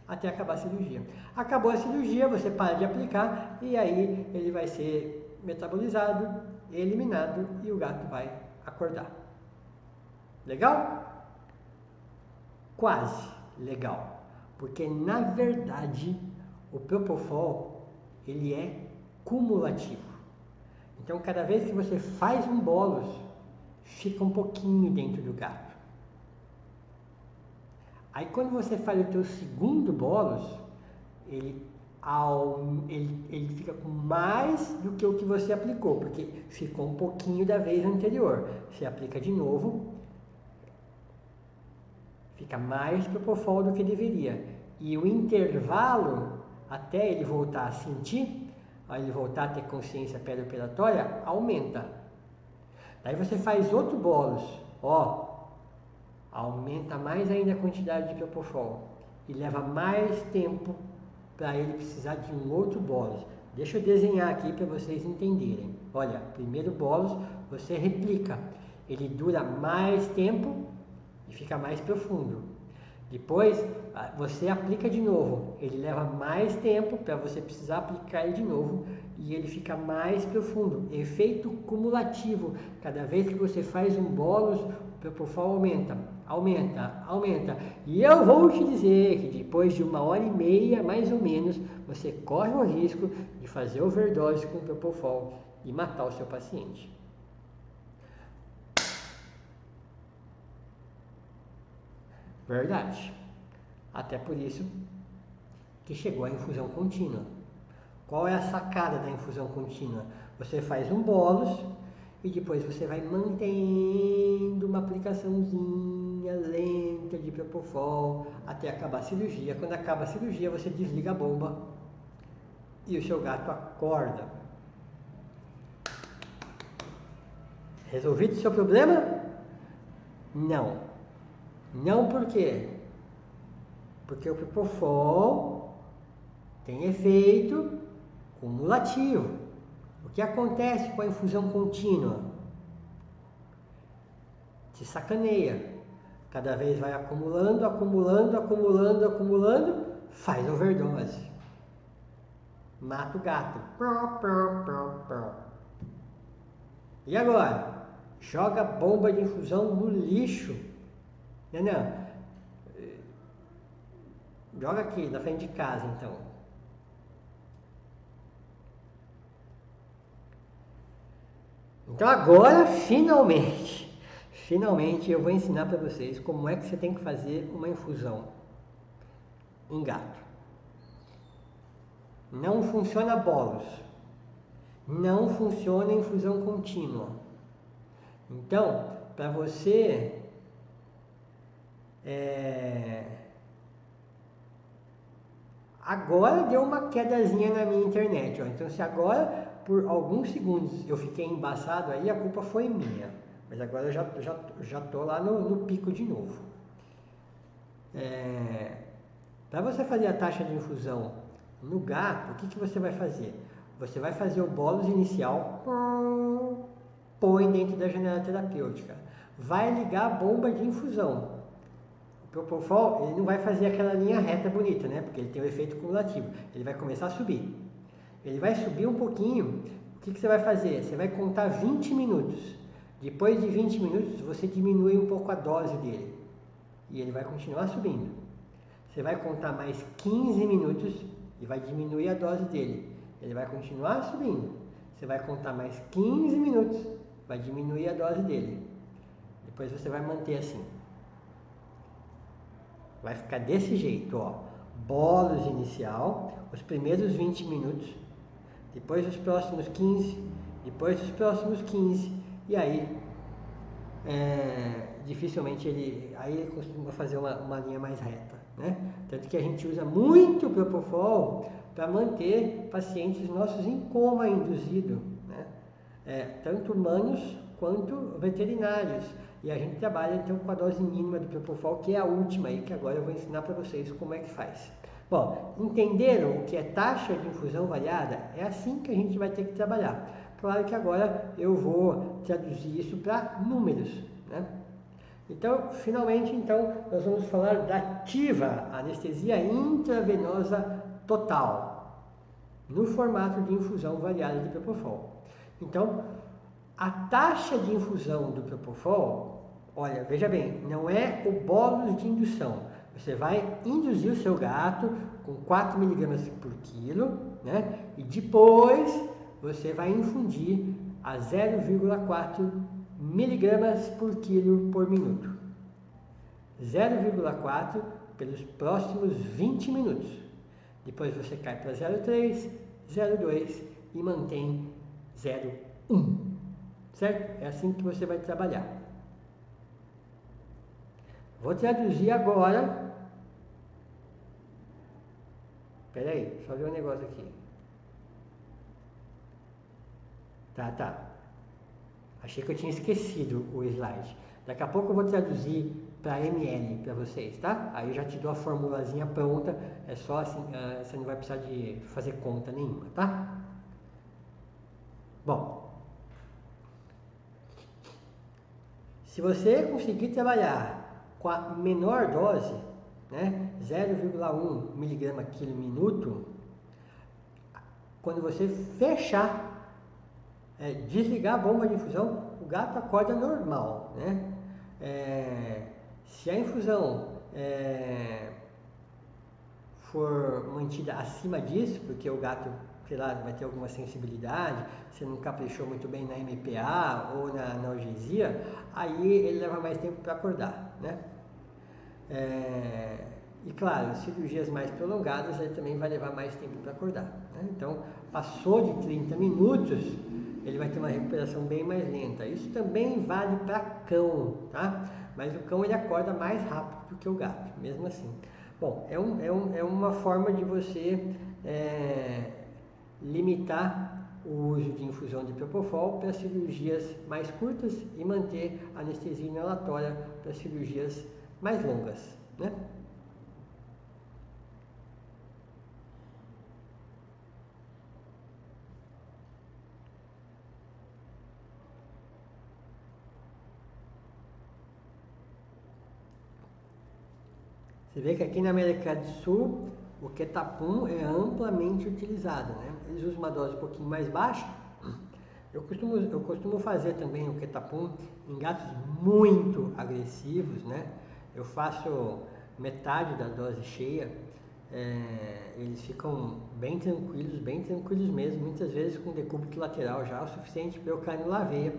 Até acabar a cirurgia. Acabou a cirurgia, você para de aplicar e aí ele vai ser metabolizado, eliminado e o gato vai acordar. Legal? Quase legal. Porque na verdade o Propofol ele é cumulativo. Então cada vez que você faz um bolus, fica um pouquinho dentro do gato. Aí quando você faz o teu segundo bolus, ele ele fica com mais do que o que você aplicou, porque ficou um pouquinho da vez anterior. Você aplica de novo, fica mais Propofol do que deveria. E o intervalo, até ele voltar a sentir, aí ele voltar a ter consciência perioperatória, aumenta. Daí você faz outro bolus, aumenta mais ainda a quantidade de Propofol e leva mais tempo para ele precisar de um outro bolus. Deixa eu desenhar aqui para vocês entenderem. Olha, primeiro bolus você replica, ele dura mais tempo e fica mais profundo. Depois você aplica de novo, ele leva mais tempo para você precisar aplicar ele de novo e ele fica mais profundo. Efeito cumulativo, cada vez que você faz um bolus, o Propofol aumenta. E eu vou te dizer que depois de 1h30, mais ou menos, você corre o risco de fazer overdose com Propofol e matar o seu paciente. Verdade. Até por isso que chegou a infusão contínua. Qual é a sacada da infusão contínua? Você faz um bolus e depois você vai mantendo uma aplicaçãozinha lenta de Propofol até acabar a cirurgia. Quando acaba a cirurgia, você desliga a bomba e o seu gato acorda. Resolvido o seu problema? Não. Não por quê? Porque o Propofol tem efeito cumulativo. O que acontece com a infusão contínua? Te sacaneia. Cada vez vai acumulando, faz overdose. Mata o gato. E agora? Joga a bomba de infusão no lixo. Não. Joga aqui, na frente de casa, então. Então agora, finalmente eu vou ensinar para vocês como é que você tem que fazer uma infusão em gato. Não funciona bolos. Não funciona infusão contínua. Então, para você agora deu uma quedazinha na minha internet, então se agora por alguns segundos eu fiquei embaçado aí, a culpa foi minha, mas agora eu já tô lá no pico de novo. Para você fazer a taxa de infusão no gato, o que você vai fazer? Você vai fazer o bolus inicial, põe dentro da janela terapêutica, vai ligar a bomba de infusão. O Propofol, ele não vai fazer aquela linha reta bonita, né? Porque ele tem o efeito cumulativo. Ele vai começar a subir. Ele vai subir um pouquinho. O que você vai fazer? Você vai contar 20 minutos. Depois de 20 minutos, você diminui um pouco a dose dele. E ele vai continuar subindo. Você vai contar mais 15 minutos e vai diminuir a dose dele. Ele vai continuar subindo. Você vai contar mais 15 minutos, vai diminuir a dose dele. Depois você vai manter assim. Vai ficar desse jeito, bolus inicial, os primeiros 20 minutos, depois os próximos 15, depois os próximos 15, e aí dificilmente ele costuma fazer uma linha mais reta, né? Tanto que a gente usa muito Propofol para manter pacientes nossos em coma induzido, né? Tanto humanos quanto veterinários. E a gente trabalha então com a dose mínima do Propofol, que é a última aí, que agora eu vou ensinar para vocês como é que faz. Bom, entenderam o que é taxa de infusão variada? É assim que a gente vai ter que trabalhar. Claro que agora eu vou traduzir isso para números, né? Então, finalmente, nós vamos falar da TIVA, anestesia intravenosa total, no formato de infusão variada de Propofol. Então, a taxa de infusão do Propofol, olha, veja bem, não é o bolus de indução. Você vai induzir o seu gato com 4 mg por quilo, né? E depois você vai infundir a 0,4 mg por quilo por minuto. 0,4 pelos próximos 20 minutos. Depois você cai para 0,3, 0,2 e mantém 0,1. Certo? É assim que você vai trabalhar. Vou traduzir agora. Espera aí, só ver um negócio aqui. Tá. Achei que eu tinha esquecido o slide. Daqui a pouco eu vou traduzir para ml para vocês, tá? Aí eu já te dou a formulazinha pronta. É só assim, você não vai precisar de fazer conta nenhuma, tá? Bom, se você conseguir trabalhar com a menor dose, né, 0,1 miligrama quilo minuto, quando você fechar, desligar a bomba de infusão, o gato acorda normal, né? Se a infusão for mantida acima disso, porque o gato, sei lá, vai ter alguma sensibilidade, você não caprichou muito bem na MPA ou na analgesia, aí ele leva mais tempo para acordar, né? E claro, cirurgias mais prolongadas ele também vai levar mais tempo para acordar, né? Então, passou de 30 minutos, ele vai ter uma recuperação bem mais lenta. Isso também vale para cão, tá? Mas o cão ele acorda mais rápido do que o gato, mesmo assim. Bom, é uma forma de você limitar o uso de infusão de Propofol para cirurgias mais curtas e manter a anestesia inalatória para cirurgias mais longas, né? Você vê que aqui na América do Sul o Ketapum é amplamente utilizado, né? Eles usam uma dose um pouquinho mais baixa. Eu costumo fazer também o Ketapum em gatos muito agressivos, né? Eu faço metade da dose cheia. Eles ficam bem tranquilos mesmo, muitas vezes com decúbito lateral já o suficiente para eu canular a veia.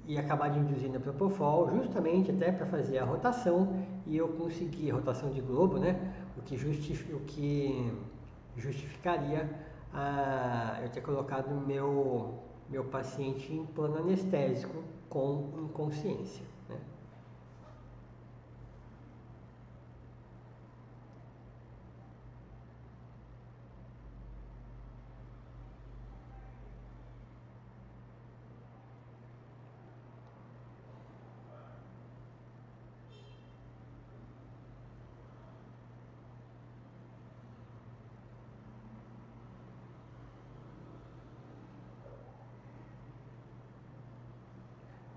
E acabar de induzir na Propofol, justamente até para fazer a rotação e eu conseguir a rotação de globo, né? O que justificaria eu ter colocado meu paciente em plano anestésico com inconsciência, né?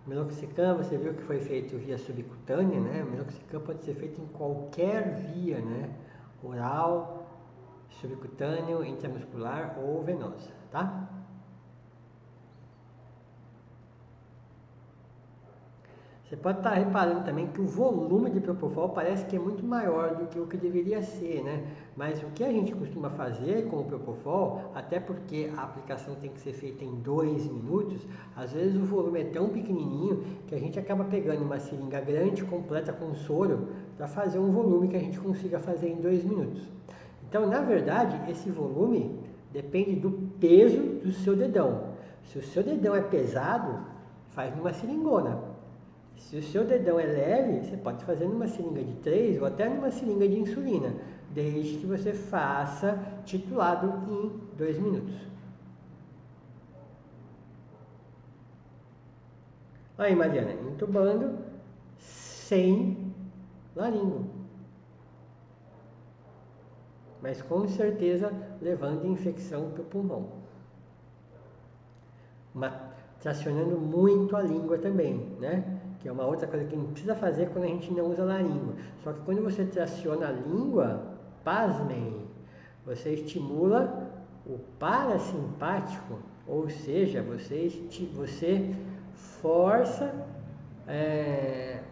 Meloxicam, você viu que foi feito via subcutânea, né? Meloxicam pode ser feito em qualquer via, né? Oral, subcutâneo, intramuscular ou venosa, tá? Você pode estar reparando também que o volume de Propofol parece que é muito maior do que o que deveria ser, né? Mas o que a gente costuma fazer com o Propofol, até porque a aplicação tem que ser feita em 2 minutos, às vezes o volume é tão pequenininho que a gente acaba pegando uma seringa grande, completa com soro, para fazer um volume que a gente consiga fazer em 2 minutos. Então, na verdade, esse volume depende do peso do seu dedão. Se o seu dedão é pesado, faz numa seringona. Se o seu dedão é leve, você pode fazer numa seringa de 3 ou até numa seringa de insulina, desde que você faça titulado em 2 minutos. Aí, Mariana, entubando sem laringo, mas com certeza levando infecção para o pulmão. Tracionando muito a língua também, né? Que é uma outra coisa que a gente precisa fazer quando a gente não usa laringo. Só que quando você traciona a língua, pasmem, você estimula o parasimpático, ou seja, você força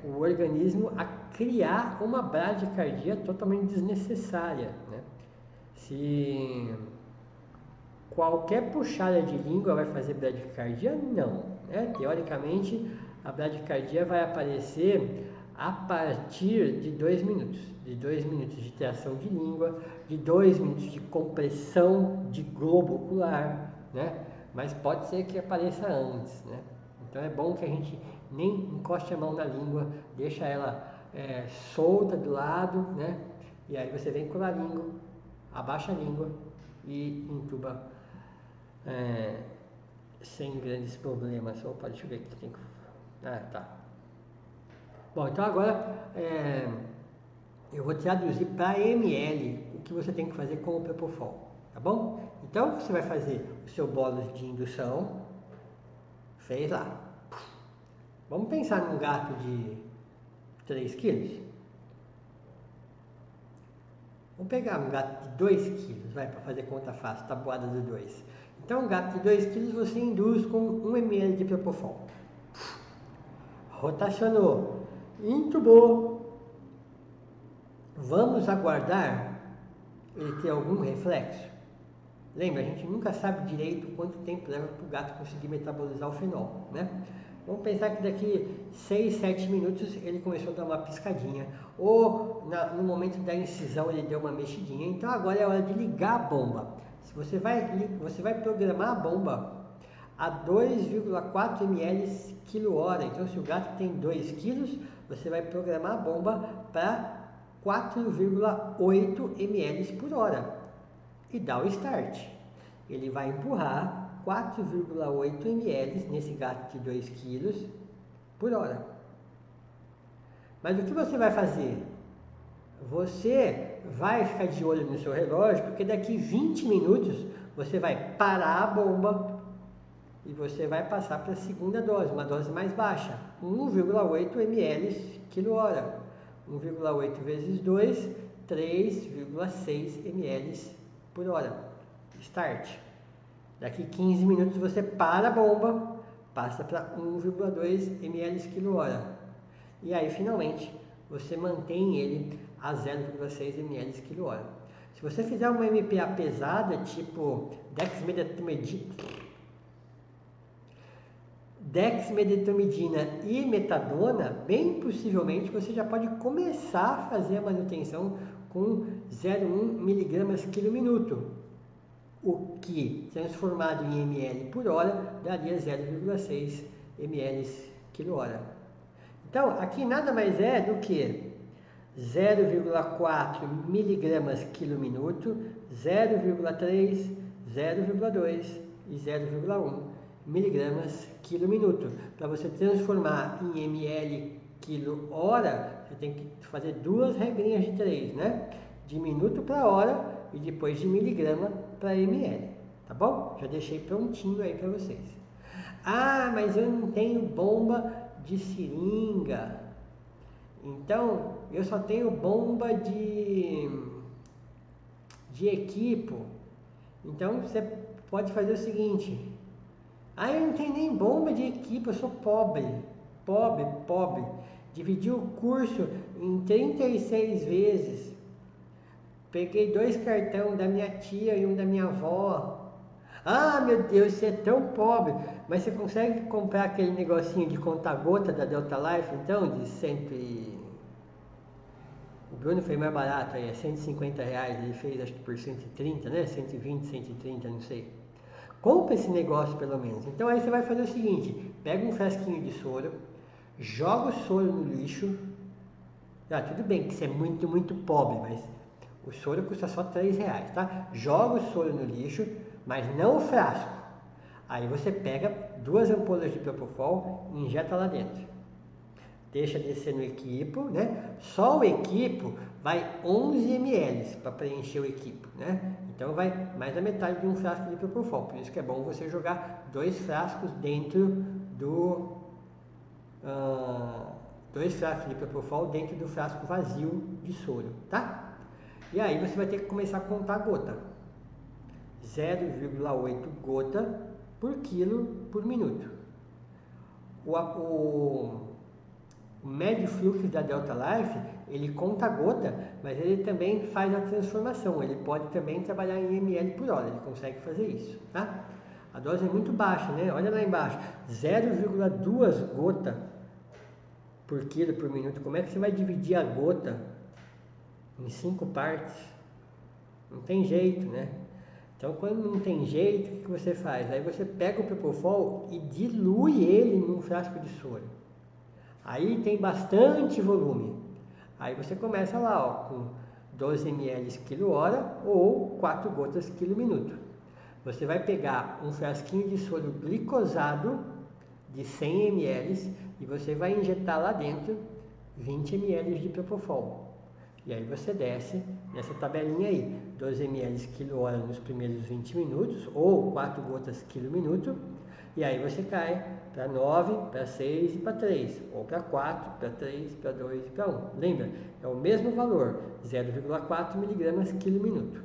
o organismo a criar uma bradicardia totalmente desnecessária, né? Se qualquer puxada de língua vai fazer bradicardia? Não, né? Teoricamente, a bradicardia vai aparecer a partir de 2 minutos. De 2 minutos de tração de língua, de 2 minutos de compressão de globo ocular, né? Mas pode ser que apareça antes, né? Então é bom que a gente nem encoste a mão na língua, deixa ela solta do lado, né? E aí você vem com a língua, abaixa a língua e intuba sem grandes problemas. Opa, deixa eu ver aqui. Tá. Bom, então agora eu vou traduzir para ml o que você tem que fazer com o Propofol, tá bom? Então você vai fazer o seu bolo de indução, fez lá. Vamos pensar num gato de 3 quilos. Vamos pegar um gato de 2 quilos, vai, para fazer conta fácil, tabuada de 2. Então um gato de 2 quilos você induz com 1 ml de Propofol. Rotacionou, intubou. Vamos aguardar ele ter algum reflexo. Lembra, a gente nunca sabe direito quanto tempo leva para o gato conseguir metabolizar o fenol, né? Vamos pensar que daqui 6, 7 minutos ele começou a dar uma piscadinha, ou no momento da incisão ele deu uma mexidinha. Então agora é hora de ligar a bomba. Você vai programar a bomba a 2,4 ml kH. Então se o gato tem 2 kg, você vai programar a bomba para 4,8 ml por hora e dá o start. Ele vai empurrar 4,8 ml nesse gato de 2 kg por hora. Mas o que você vai fazer? Você vai ficar de olho no seu relógio, porque daqui 20 minutos você vai parar a bomba e você vai passar para a segunda dose, uma dose mais baixa, 1,8 ml kH. 1,8 vezes 2, 3,6 ml por hora. Start. Daqui 15 minutos você para a bomba, passa para 1,2 ml kH. E aí finalmente você mantém ele a 0,6 ml kH. Se você fizer uma MPA pesada, tipo dexmedetomidina e metadona, bem possivelmente você já pode começar a fazer a manutenção com 0,1 mg quilo minuto, o que transformado em ml por hora daria 0,6 ml kH. Então aqui nada mais é do que 0,4 mg quilo minuto, 0,3, 0,2 e 0,1 miligramas quilo minuto. Para você transformar em ml quilo hora, você tem que fazer 2 regrinhas de 3, né? De minuto para hora e depois de miligrama para ml, tá bom? Já deixei prontinho aí para vocês. Ah, mas eu não tenho bomba de seringa. Então, eu só tenho bomba de equipo. Então, você pode fazer o seguinte. Ah, eu não tenho nem bomba de equipo, eu sou pobre. Pobre. Dividi o curso em 36 vezes. Peguei 2 cartões da minha tia e um da minha avó. Ah, meu Deus, você é tão pobre. Mas você consegue comprar aquele negocinho de conta-gota da Delta Life, então, de 100 O Bruno foi mais barato aí, é R$150, ele fez acho que por 130, né? 120, 130, não sei. Compra esse negócio pelo menos. Então aí você vai fazer o seguinte, pega um frasquinho de soro, joga o soro no lixo. Ah, tudo bem que você é muito pobre, mas o soro custa só R$3, tá? Joga o soro no lixo, mas não o frasco. Aí você pega 2 ampolas de Propofol e injeta lá dentro. Deixa descer no equipo, né? Só o equipo vai 11 ml para preencher o equipo, né? Então vai mais da metade de um frasco de Propofol. Por isso que é bom você jogar 2 frascos dentro do 2 frascos de Propofol dentro do frasco vazio de soro, tá? E aí você vai ter que começar a contar a gota. 0,8 gota por quilo por minuto. O médio fluxo da Delta Life, ele conta a gota, mas ele também faz a transformação. Ele pode também trabalhar em ml por hora, ele consegue fazer isso, tá? A dose é muito baixa, né? Olha lá embaixo, 0,2 gota por quilo por minuto, como é que você vai dividir a gota em 5 partes? Não tem jeito, né? Então, quando não tem jeito, o que você faz? Aí você pega o Propofol e dilui ele num frasco de soro. Aí tem bastante volume. Aí você começa lá, ó, com 12 ml quilo-hora ou 4 gotas quilo-minuto. Você vai pegar um frasquinho de soro glicosado de 100 ml e você vai injetar lá dentro 20 ml de Propofol. E aí você desce nessa tabelinha aí, 12 ml quilo-hora nos primeiros 20 minutos, ou 4 gotas quilo-minuto, e aí você cai para 9, para 6 e para 3, ou para 4, para 3, para 2 e para 1. Lembra? É o mesmo valor, 0,4 miligramas quilo-minuto.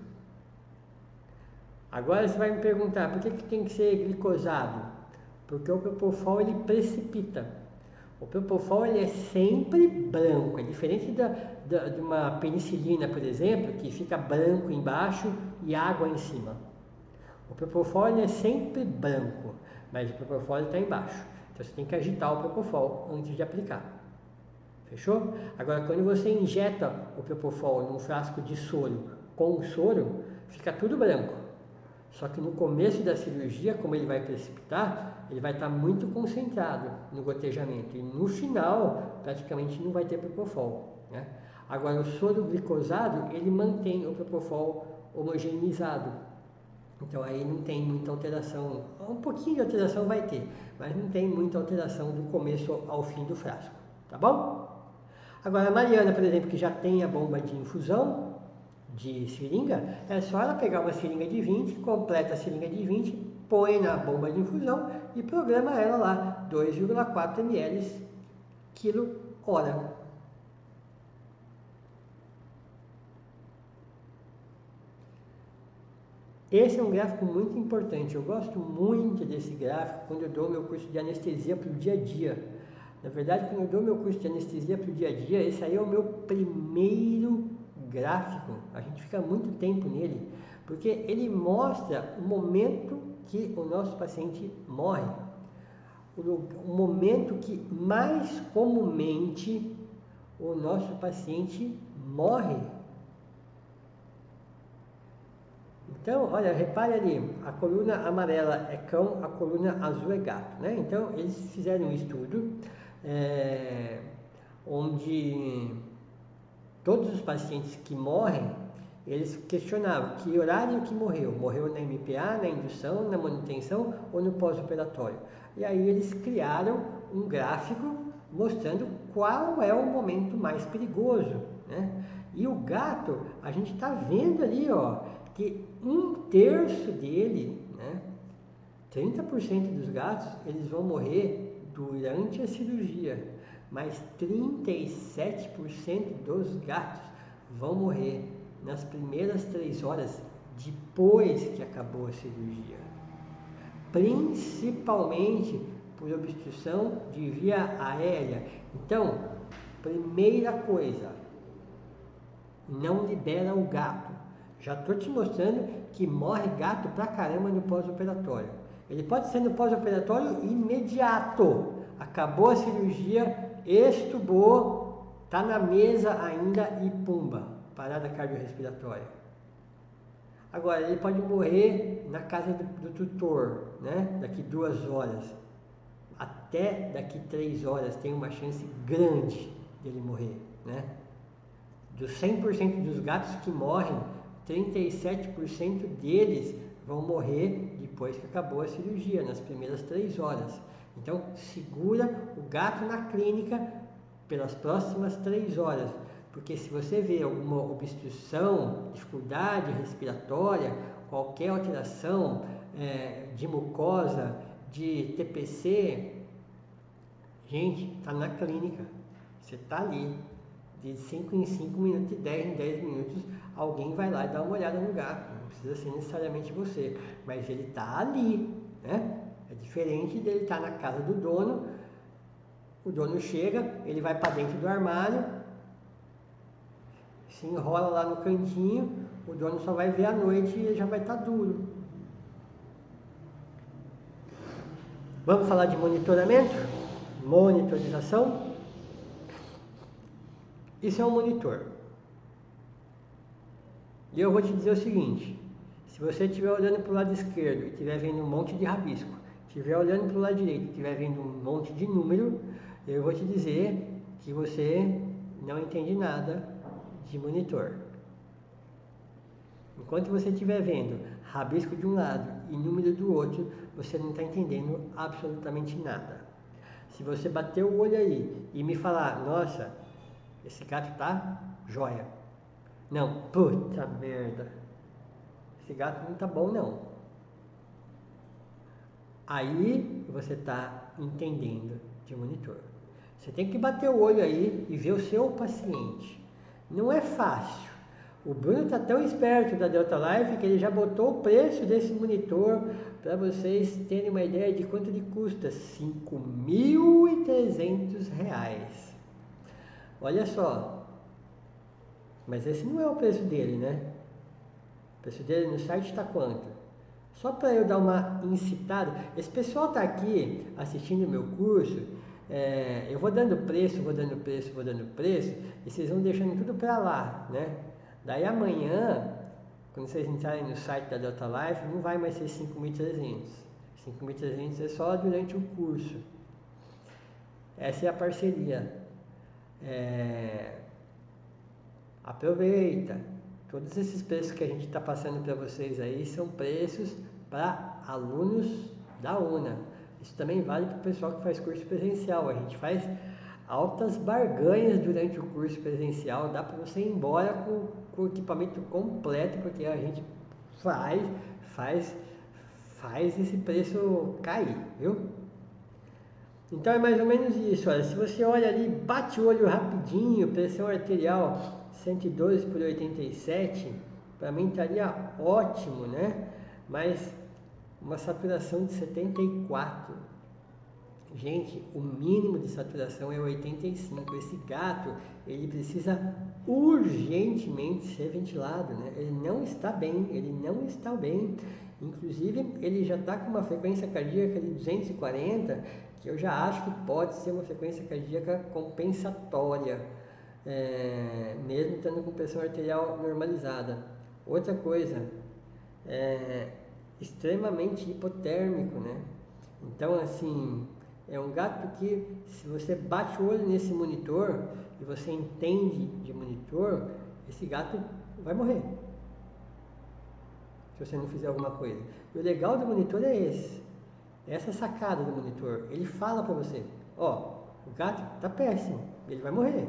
Agora você vai me perguntar, por que tem que ser glicosado? Porque o Propofol ele precipita. O Propofol ele é sempre branco, é diferente de uma penicilina, por exemplo, que fica branco embaixo e água em cima. O Propofol ele é sempre branco, mas o Propofol está embaixo. Então você tem que agitar o Propofol antes de aplicar. Fechou? Agora, quando você injeta o Propofol num frasco de soro com o soro, fica tudo branco. Só que no começo da cirurgia, como ele vai precipitar, ele vai estar muito concentrado no gotejamento. E no final, praticamente não vai ter Propofol, né? Agora, o soro glicosado, ele mantém o Propofol homogeneizado. Então, aí não tem muita alteração. Um pouquinho de alteração vai ter, mas não tem muita alteração do começo ao fim do frasco. Tá bom? Agora, a Mariana, por exemplo, que já tem a bomba de infusão, de seringa, é só ela pegar uma seringa de 20, completa a seringa de 20, põe na bomba de infusão e programa ela lá, 2,4 ml quilo-hora. Esse é um gráfico muito importante, eu gosto muito desse gráfico quando eu dou meu curso de anestesia para o dia a dia. Na verdade, quando eu dou meu curso de anestesia para o dia a dia, esse aí é o meu primeiro gráfico, a gente fica muito tempo nele, porque ele mostra o momento que o nosso paciente morre, o momento que mais comumente o nosso paciente morre. Então, olha, repare ali, a coluna amarela é cão, a coluna azul é gato, né? Então, eles fizeram um estudo onde todos os pacientes que morrem, eles questionavam que horário que morreu. Morreu na MPA, na indução, na manutenção ou no pós-operatório. E aí eles criaram um gráfico mostrando qual é o momento mais perigoso, né? E o gato, a gente está vendo ali, ó, que 1/3 dele, né, 30% dos gatos, eles vão morrer durante a cirurgia, mas 37% dos gatos vão morrer nas primeiras 3 horas depois que acabou a cirurgia. Principalmente por obstrução de via aérea. Então, primeira coisa, não libera o gato. Já estou te mostrando que morre gato pra caramba no pós-operatório. Ele pode ser no pós-operatório imediato. Acabou a cirurgia, estubou, está na mesa ainda e pumba, parada cardiorrespiratória. Agora, ele pode morrer na casa do tutor, né? Daqui 2 horas. Até daqui 3 horas tem uma chance grande dele morrer, né? Dos 100% dos gatos que morrem, 37% deles vão morrer depois que acabou a cirurgia, nas primeiras 3 horas. Então, segura o gato na clínica pelas próximas 3 horas, porque se você vê alguma obstrução, dificuldade respiratória, qualquer alteração de mucosa, de TPC, gente, está na clínica, você está ali, de 5 em 5 minutos, de 10 em 10 minutos, alguém vai lá e dá uma olhada no gato, não precisa ser necessariamente você, mas ele está ali, né? É diferente dele estar na casa do dono, o dono chega, ele vai para dentro do armário, se enrola lá no cantinho, o dono só vai ver à noite e ele já vai estar duro. Vamos falar de monitoramento? Monitorização? Isso é um monitor. E eu vou te dizer o seguinte, se você estiver olhando para o lado esquerdo e estiver vendo um monte de rabisco, estiver olhando para o lado direito e estiver vendo um monte de número, eu vou te dizer que você não entende nada de monitor. Enquanto você estiver vendo rabisco de um lado e número do outro, você não está entendendo absolutamente nada. Se você bater o olho aí e me falar, nossa, esse gato tá jóia. Não, puta merda. Esse gato não tá bom não. Aí você tá entendendo de monitor. Você tem que bater o olho aí e ver o seu paciente. Não é fácil. O Bruno tá tão esperto da Delta Life que ele já botou o preço desse monitor para vocês terem uma ideia de quanto ele custa. R$ 5.300. Olha só. Mas esse não é o preço dele, né? O preço dele no site está quanto? Só para eu dar uma incitada. Esse pessoal está aqui assistindo o meu curso. Eu vou dando preço, e vocês vão deixando tudo para lá, né? Daí amanhã, quando vocês entrarem no site da Delta Life, não vai mais ser 5.300. 5.300 é só durante o curso. Essa é a parceria. Aproveita. Todos esses preços que a gente está passando para vocês aí são preços para alunos da UNA. Isso também vale para o pessoal que faz curso presencial. A gente faz altas barganhas durante o curso presencial. Dá para você ir embora com o equipamento completo, porque a gente faz esse preço cair, viu? Então é mais ou menos isso. Olha, se você olha ali, bate o olho rapidinho, pressão arterial 112/87, para mim estaria ótimo, né? Mas uma saturação de 74. Gente, o mínimo de saturação é 85. Esse gato, ele precisa urgentemente ser ventilado, né? Ele não está bem. Inclusive, ele já está com uma frequência cardíaca de 240, que eu já acho que pode ser uma frequência cardíaca compensatória, mesmo estando com pressão arterial normalizada. Outra coisa, extremamente hipotérmico, né? Então, assim, é um gato que, se você bate o olho nesse monitor e você entende de monitor, esse gato vai morrer se você não fizer alguma coisa. E o legal do monitor é essa sacada do monitor. Ele fala para você, o gato tá péssimo, ele vai morrer,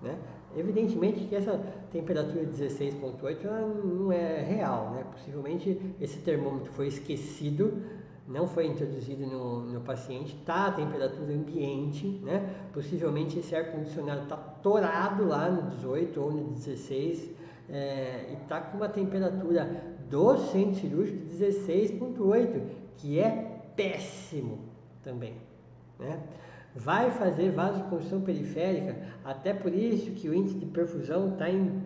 né? Evidentemente que essa temperatura de 16,8 não é real, né? Possivelmente esse termômetro foi esquecido, não foi introduzido no paciente, está a temperatura ambiente, né? Possivelmente esse ar-condicionado está torado lá no 18 ou no 16, e está com uma temperatura do centro cirúrgico de 16,8, que é péssimo também, né? Vai fazer vasoconstrição periférica, até por isso que o índice de perfusão está em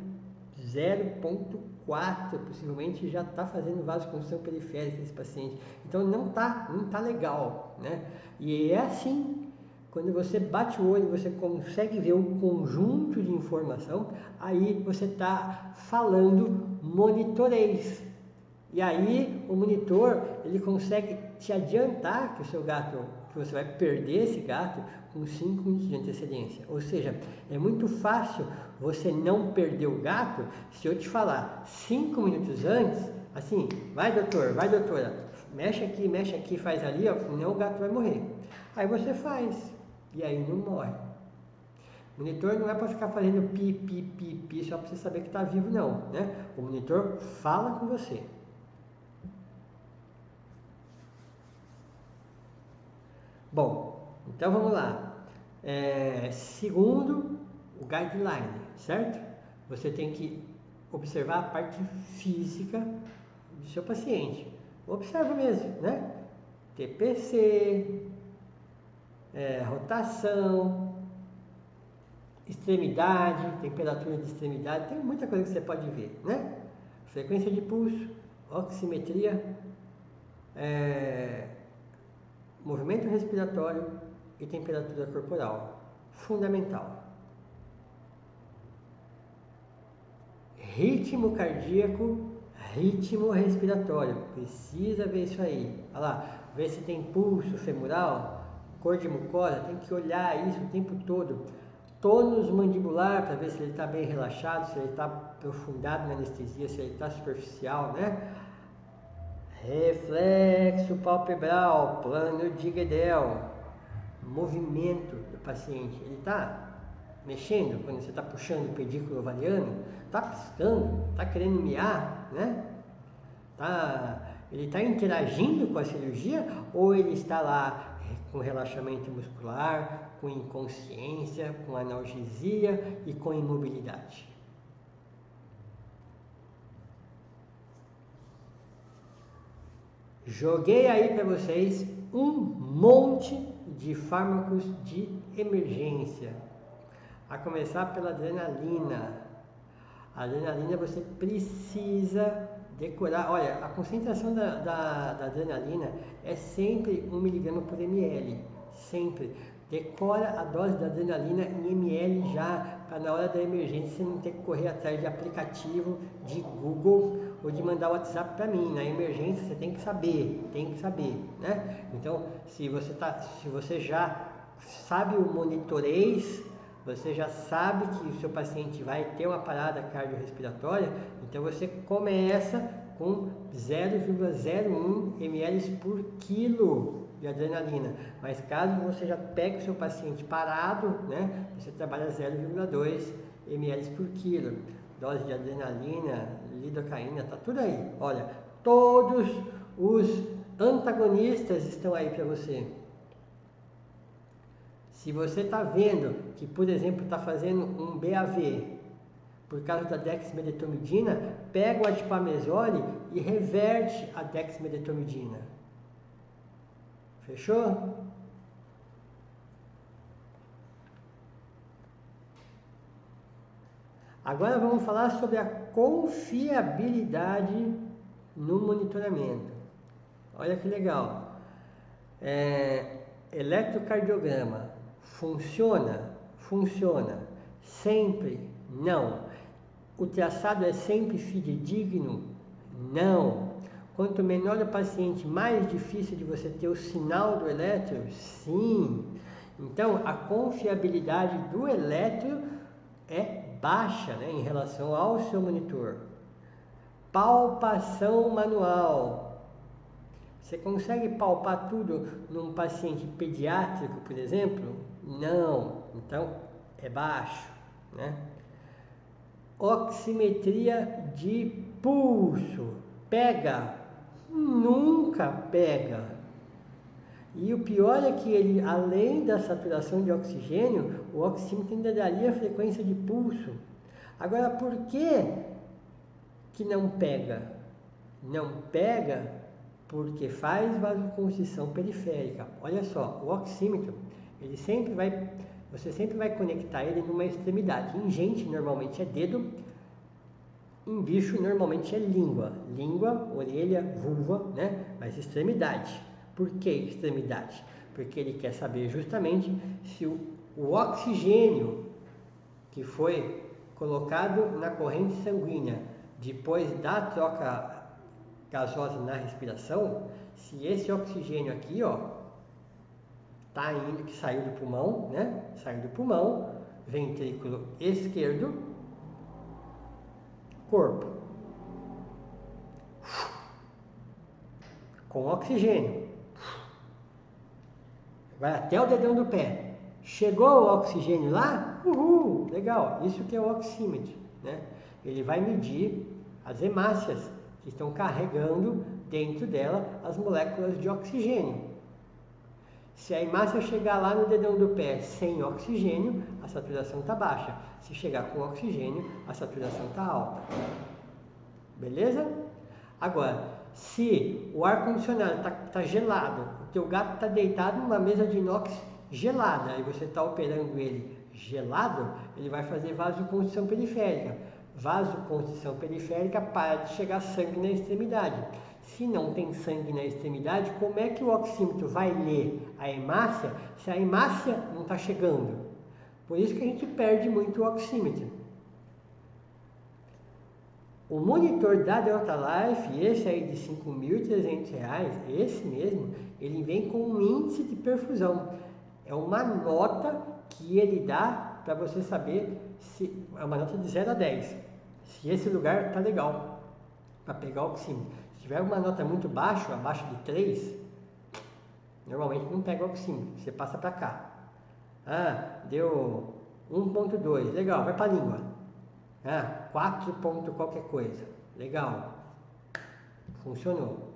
0,4, possivelmente já está fazendo vasoconstrição periférica esse paciente. Então não tá legal, né? E é assim, quando você bate o olho, você consegue ver um conjunto de informação, aí você está falando monitoreis. E aí o monitor, ele consegue te adiantar que o seu gato, que você vai perder esse gato com 5 minutos de antecedência. Ou seja, é muito fácil você não perder o gato se eu te falar 5 minutos antes, assim, vai doutor, vai doutora, mexe aqui, faz ali, senão o gato vai morrer. Aí você faz, e aí não morre. O monitor não é para ficar fazendo pi, só para você saber que está vivo não, né? O monitor fala com você. Bom, então vamos lá. Segundo o guideline, certo? Você tem que observar a parte física do seu paciente. Observa mesmo, né? TPC, rotação, extremidade, temperatura de extremidade, tem muita coisa que você pode ver, né? Frequência de pulso, oximetria, movimento respiratório e temperatura corporal. Fundamental. ritmo cardíaco, ritmo respiratório. Precisa ver isso aí. Olha lá, ver se tem pulso femoral, cor de mucosa, tem que olhar isso o tempo todo. Tônus mandibular, para ver se ele está bem relaxado, se ele está aprofundado na anestesia, se ele está superficial, né? Reflexo palpebral, plano de Guedel, movimento do paciente. Ele está mexendo quando você está puxando o pedículo ovariano? Está piscando? Está querendo miar, né? Ele está interagindo com a cirurgia ou ele está lá com relaxamento muscular, com inconsciência, com analgesia e com imobilidade? Joguei aí para vocês um monte de fármacos de emergência. A começar pela adrenalina. A adrenalina você precisa decorar. Olha, a concentração da adrenalina é sempre 1 mg por ml. Sempre. Decora a dose da adrenalina em ml já, para na hora da emergência você não ter que correr atrás de aplicativo, de Google ou de mandar o WhatsApp para mim. Na emergência você tem que saber, né? Então, se você já sabe o monitoreis, você já sabe que o seu paciente vai ter uma parada cardiorrespiratória, então você começa com 0,01 ml por quilo de adrenalina. Mas caso você já pegue o seu paciente parado, né, você trabalha 0,2 ml por quilo. Dose de adrenalina, lidocaína, tá tudo aí. Olha, todos os antagonistas estão aí para você. Se você está vendo que, por exemplo, está fazendo um BAV por causa da dexmedetomidina, pega o adipamezole e reverte a dexmedetomidina. Fechou? Agora vamos falar sobre a confiabilidade no monitoramento. Olha que legal. Eletrocardiograma. Funciona? Funciona. Sempre? Não. O traçado é sempre fidedigno? Não. Quanto menor o paciente, mais difícil de você ter o sinal do eletro? Sim. Então, a confiabilidade do eletro é baixa, né, em relação ao seu monitor. Palpação manual. Você consegue palpar tudo num paciente pediátrico, por exemplo? Não. Então, é baixo, né? Oximetria de pulso. Pega? Nunca pega. E o pior é que ele, além da saturação de oxigênio, o oxímetro ainda daria a frequência de pulso. Agora, por que não pega? Não pega porque faz vasoconstrição periférica. Olha só, o oxímetro, você sempre vai conectar ele numa extremidade. Em gente, normalmente é dedo. Em bicho, normalmente é língua. Língua, orelha, vulva, né? Mas extremidade. Por que extremidade? Porque ele quer saber justamente se o oxigênio que foi colocado na corrente sanguínea depois da troca gasosa na respiração, se esse oxigênio aqui, ó, tá indo, que saiu do pulmão, né? Saiu do pulmão, ventrículo esquerdo, corpo, com oxigênio. Vai até o dedão do pé. Chegou o oxigênio lá? Uhul, legal. Isso que é o oxímetro, né? Ele vai medir as hemácias que estão carregando dentro dela as moléculas de oxigênio. Se a hemácia chegar lá no dedão do pé sem oxigênio, a saturação está baixa. Se chegar com oxigênio, a saturação está alta. Beleza? Agora, se o ar-condicionado está gelado, o teu gato está deitado numa mesa de inox gelada, e você está operando ele gelado, ele vai fazer vasoconstrição periférica. Vasoconstrição periférica para de chegar sangue na extremidade. Se não tem sangue na extremidade, como é que o oxímetro vai ler a hemácia se a hemácia não está chegando? Por isso que a gente perde muito o oxímetro. O monitor da Delta Life, esse aí de R$ 5.300, esse mesmo, ele vem com um índice de perfusão. É uma nota que ele dá para você saber se é uma nota de 0 a 10. Se esse lugar está legal para pegar oxímetro. Se tiver uma nota muito baixa, abaixo de 3, normalmente não pega oxímetro, você passa para cá. Ah, deu 1.2, legal, vai para a língua. Ah, 4 ponto qualquer coisa, legal, funcionou.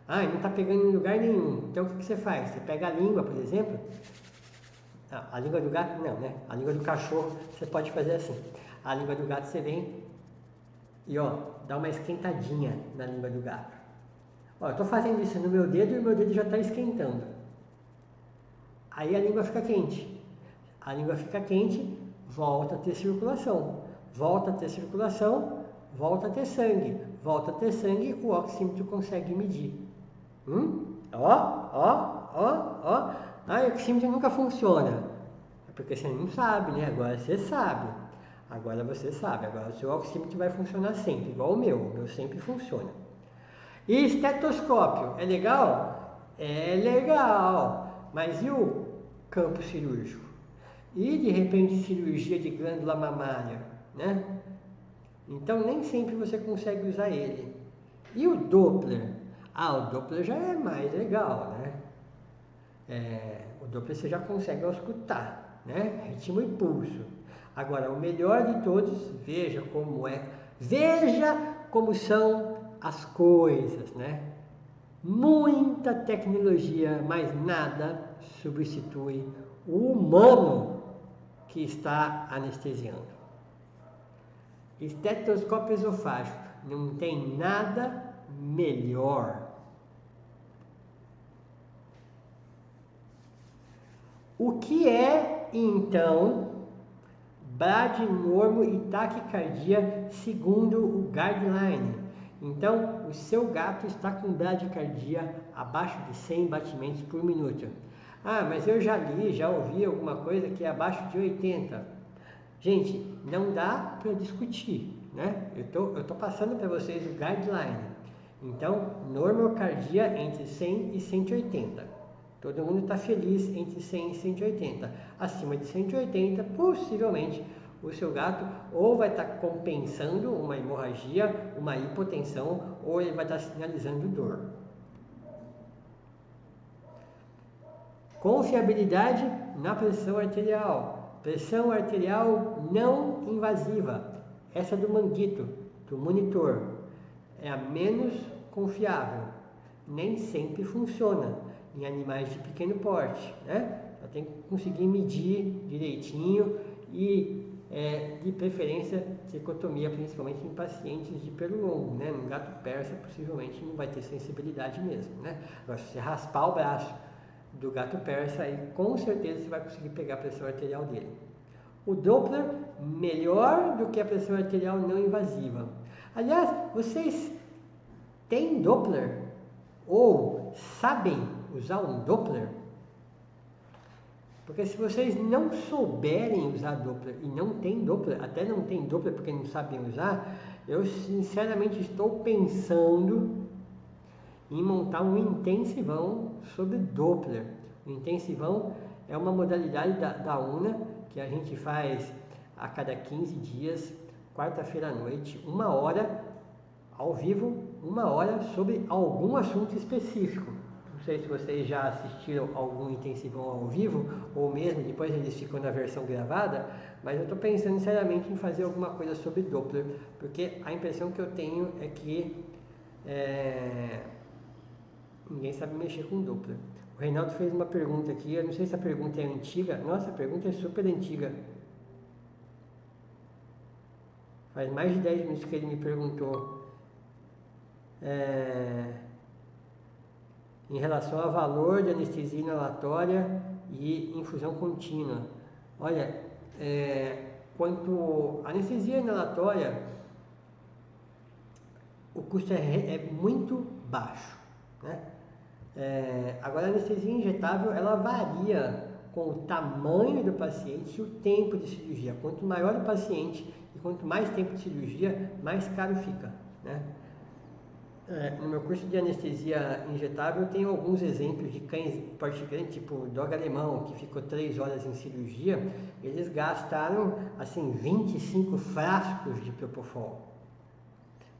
Ah, não está pegando em lugar nenhum, então o que você faz? Você pega a língua, por exemplo. A língua do gato não, né? A língua do cachorro você pode fazer assim. A língua do gato você vem e ó, dá uma esquentadinha na língua do gato. Ó, eu estou fazendo isso no meu dedo e o meu dedo já está esquentando. Aí a língua fica quente. A língua fica quente, volta a ter circulação. Volta a ter circulação, volta a ter sangue. Volta a ter sangue, o oxímetro consegue medir. Ó. Ah, o oxímetro nunca funciona. É porque você não sabe, né? Agora você sabe. Agora você sabe. Agora o seu oxímetro vai funcionar sempre, igual o meu sempre funciona. E estetoscópio, é legal? É legal. Mas e o campo cirúrgico? E de repente cirurgia de glândula mamária, né? Então nem sempre você consegue usar ele. E o Doppler? Ah, o Doppler já é mais legal, né? O Doppler você já consegue auscultar, né? Ritmo e pulso. Agora, o melhor de todos, veja como é, veja como são as coisas, né? Muita tecnologia, mas nada substitui o humano que está anestesiando. Estetoscópio esofágico, não tem nada melhor. O que é, então, bradinormo e taquicardia segundo o guideline? Então, o seu gato está com bradicardia abaixo de 100 batimentos por minuto. Ah, mas eu já li, já ouvi alguma coisa que é abaixo de 80. Gente, não dá para discutir, né? Eu tô passando para vocês o guideline. Então, normocardia entre 100 e 180. Todo mundo está feliz entre 100 e 180. Acima de 180, possivelmente, o seu gato ou vai estar compensando uma hemorragia, uma hipotensão, ou ele vai estar sinalizando dor. Confiabilidade na pressão arterial. Pressão arterial não invasiva. Essa do manguito, do monitor, é a menos confiável. Nem sempre funciona em animais de pequeno porte, né? Só tem que conseguir medir direitinho e, de preferência, tricotomia, principalmente em pacientes de pelo longo, né? No gato persa, possivelmente não vai ter sensibilidade mesmo, né? Agora, se você raspar o braço do gato persa, aí com certeza você vai conseguir pegar a pressão arterial dele. O Doppler, melhor do que a pressão arterial não invasiva. Aliás, vocês têm Doppler? Ou sabem usar um Doppler? Porque se vocês não souberem usar Doppler e não tem Doppler, até não tem Doppler porque não sabem usar, eu sinceramente estou pensando em montar um intensivão sobre Doppler. O intensivão é uma modalidade da UNA que a gente faz a cada 15 dias, quarta-feira à noite, 1 hora ao vivo, 1 hora sobre algum assunto específico. Não sei se vocês já assistiram algum intensivão ao vivo, ou mesmo depois eles ficam na versão gravada, mas eu estou pensando seriamente em fazer alguma coisa sobre Doppler, porque a impressão que eu tenho é que ninguém sabe mexer com Doppler. O Reinaldo fez uma pergunta aqui, eu não sei se a pergunta é antiga. Nossa, a pergunta é super antiga. Faz mais de 10 minutos que ele me perguntou. Em relação ao valor de anestesia inalatória e infusão contínua. Olha, quanto à anestesia inalatória, o custo é muito baixo, né? Agora a anestesia injetável ela varia com o tamanho do paciente e o tempo de cirurgia. Quanto maior o paciente e quanto mais tempo de cirurgia, mais caro fica, né? No meu curso de anestesia injetável, eu tenho alguns exemplos de cães porte grande, tipo dog alemão, que ficou 3 horas em cirurgia. Eles gastaram, assim, 25 frascos de Propofol.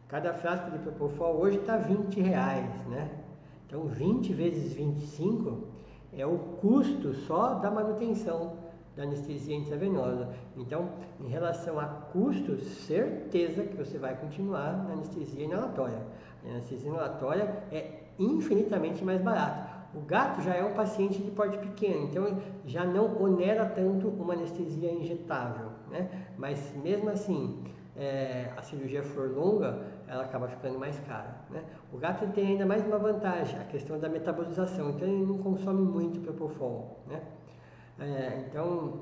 Cada frasco de Propofol hoje está R$20, né? Então, 20 vezes 25 é o custo só da manutenção da anestesia intravenosa. Então, em relação a custos, certeza que você vai continuar na anestesia inalatória. A anestesia inalatória é infinitamente mais barata. O gato já é um paciente de porte pequeno, então já não onera tanto uma anestesia injetável, né? Mas mesmo assim, a cirurgia for longa, ela acaba ficando mais cara, né? O gato tem ainda mais uma vantagem, a questão da metabolização, então ele não consome muito Propofol, né? Então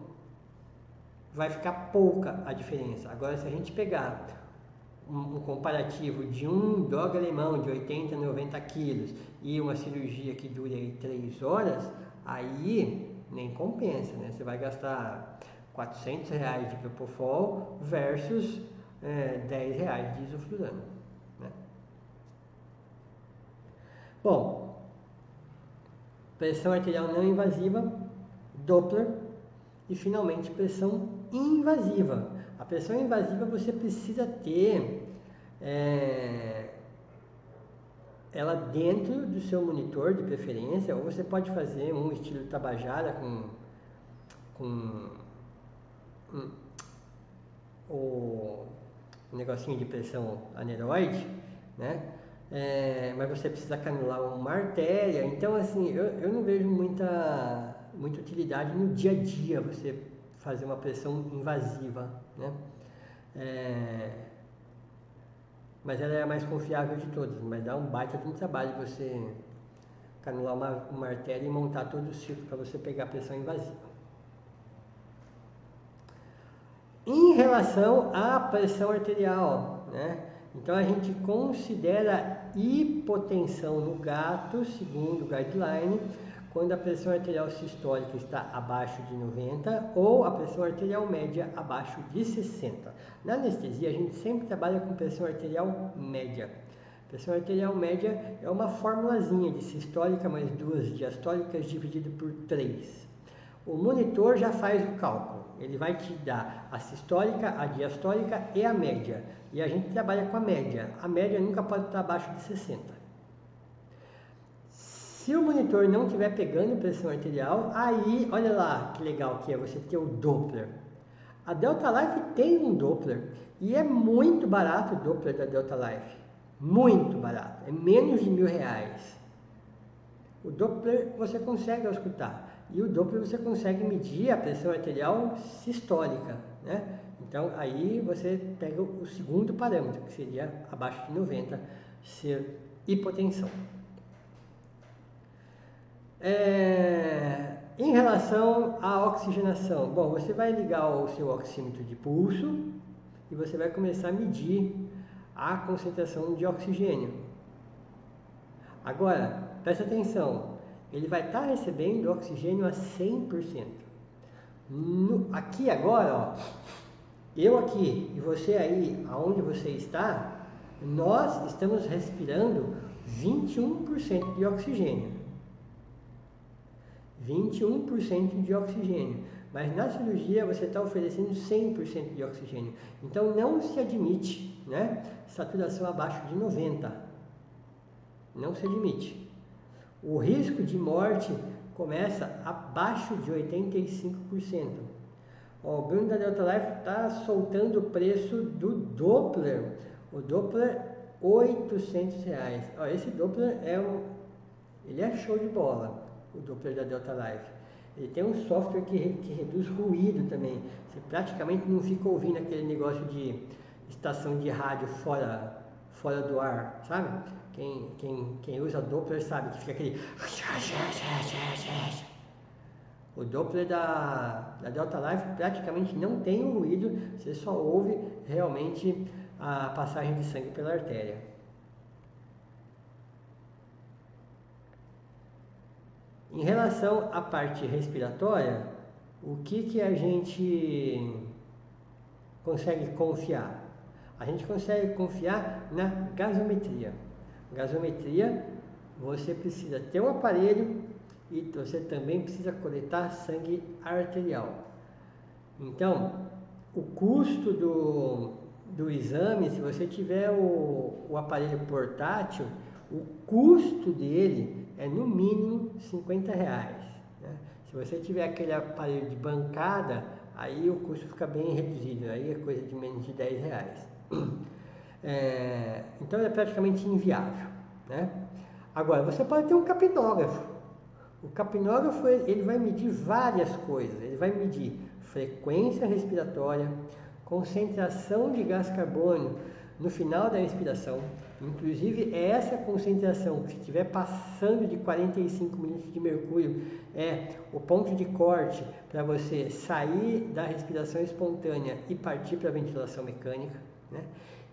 vai ficar pouca a diferença. Agora, se a gente pegar um comparativo de um dog alemão de 80, 90 quilos e uma cirurgia que dure aí 3 horas, aí nem compensa, né? Você vai gastar R$400 de Propofol versus R$10 de isoflurano, né? Bom, pressão arterial não invasiva, Doppler e finalmente pressão invasiva. A pressão invasiva você precisa ter ela dentro do seu monitor de preferência, ou você pode fazer um estilo Tabajara com o negocinho de pressão aneroide, né? Mas você precisa canular uma artéria, então assim, eu não vejo muita utilidade no dia a dia você fazer uma pressão invasiva, né? Mas ela é a mais confiável de todas, mas dá um baita de um trabalho você canular uma artéria e montar todo o ciclo para você pegar a pressão invasiva. Em relação à pressão arterial, né? Então a gente considera hipotensão no gato, segundo o guideline, quando a pressão arterial sistólica está abaixo de 90 ou a pressão arterial média abaixo de 60. Na anestesia a gente sempre trabalha com pressão arterial média. Pressão arterial média é uma formulazinha de sistólica mais 2 diastólicas dividido por 3. O monitor já faz o cálculo, ele vai te dar a sistólica, a diastólica e a média. E a gente trabalha com a média nunca pode estar abaixo de 60. Se o monitor não estiver pegando pressão arterial, aí olha lá que legal que é você ter o Doppler. A Delta Life tem um Doppler e é muito barato o Doppler da Delta Life. Muito barato, é menos de R$1.000. O Doppler você consegue auscultar. E o Doppler você consegue medir a pressão arterial sistólica, né? Então aí você pega o segundo parâmetro, que seria abaixo de 90, ser hipotensão. Em relação à oxigenação, bom, você vai ligar o seu oxímetro de pulso e você vai começar a medir a concentração de oxigênio. Agora, presta atenção, ele vai estar recebendo oxigênio a 100%. Aqui agora, ó, eu aqui e você aí, aonde você está, nós estamos respirando 21% de oxigênio. 21% de oxigênio. Mas na cirurgia você está oferecendo 100% de oxigênio. Então não se admite, né, saturação abaixo de 90. Não se admite. O risco de morte começa abaixo de 85%. Ó, o Bruno da Delta Life está soltando o preço do Doppler. O Doppler, R$800. Ó, esse Doppler ele é show de bola, o Doppler da Delta Life. Ele tem um software que reduz ruído também. Você praticamente não fica ouvindo aquele negócio de estação de rádio fora do ar, sabe? Quem usa Doppler sabe que fica aquele... O Doppler da Delta Life praticamente não tem o ruído, você só ouve realmente a passagem de sangue pela artéria. Em relação à parte respiratória, o que a gente consegue confiar? A gente consegue confiar na gasometria. Gasometria, você precisa ter um aparelho e você também precisa coletar sangue arterial. Então, o custo do exame, se você tiver o aparelho portátil, o custo dele é no mínimo R$50, né? Se você tiver aquele aparelho de bancada, aí o custo fica bem reduzido, aí é coisa de menos de R$10. Então é praticamente inviável, né? Agora, você pode ter um capnógrafo. O capnógrafo ele vai medir várias coisas, ele vai medir frequência respiratória, concentração de gás carbônico no final da respiração, inclusive essa concentração que estiver passando de 45 milímetros de mercúrio é o ponto de corte para você sair da respiração espontânea e partir para a ventilação mecânica, né?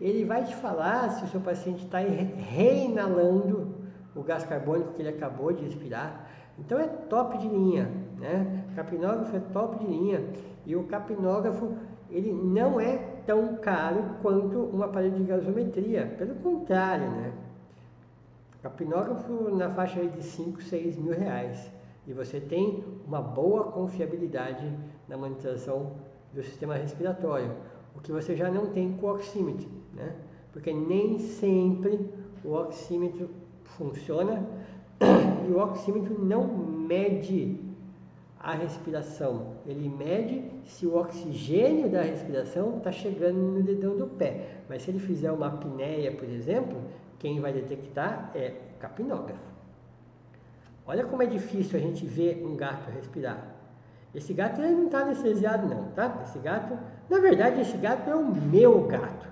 Ele vai te falar se o seu paciente está reinalando o gás carbônico que ele acabou de respirar. Então é top de linha, né? Capnógrafo é top de linha e o capnógrafo ele não é tão caro quanto um aparelho de gasometria, pelo contrário, né? Capnógrafo na faixa de 5, 6 mil reais e você tem uma boa confiabilidade na manutenção do sistema respiratório, o que você já não tem com o oxímetro, né? Porque nem sempre o oxímetro funciona e o oxímetro não mede a respiração, ele mede se o oxigênio da respiração está chegando no dedão do pé, mas se ele fizer uma apneia, por exemplo, quem vai detectar é o capnógrafo. Olha como é difícil a gente ver um gato respirar. Esse gato ele não está anestesiado não, tá? Esse gato, na verdade esse gato é o meu gato.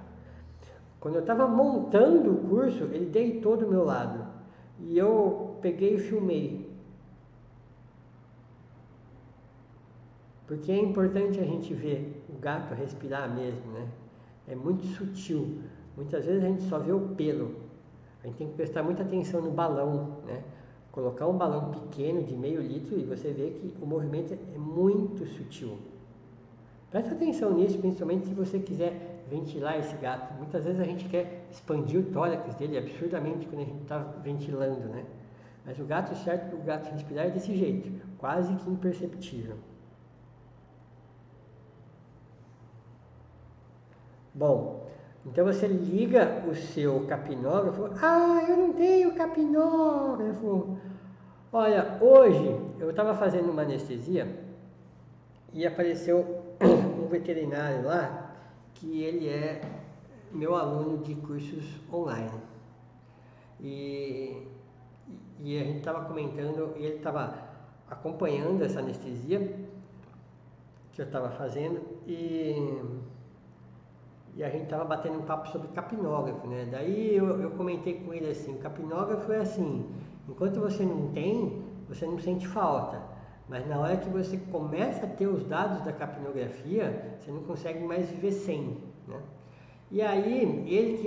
Quando eu estava montando o curso, ele deitou do meu lado e eu peguei e filmei. Porque é importante a gente ver o gato respirar mesmo, né? É muito sutil. Muitas vezes a gente só vê o pelo. A gente tem que prestar muita atenção no balão, né? Colocar um balão pequeno de meio litro e você vê que o movimento é muito sutil. Presta atenção nisso, principalmente se você quiser ventilar esse gato. Muitas vezes a gente quer expandir o tórax dele absurdamente quando a gente está ventilando, né? Mas o gato, certo, o gato respirar é desse jeito, quase que imperceptível. Bom, então você liga o seu capnógrafo. Ah, eu não tenho capnógrafo. Olha, hoje eu estava fazendo uma anestesia e apareceu um veterinário lá que ele é meu aluno de cursos online. E a gente estava comentando, ele estava acompanhando essa anestesia que eu estava fazendo e a gente estava batendo um papo sobre capnógrafo, né? Daí eu comentei com ele assim, o capnógrafo é assim, enquanto você não tem, você não sente falta. Mas na hora que você começa a ter os dados da capnografia, você não consegue mais viver sem, né? E aí, ele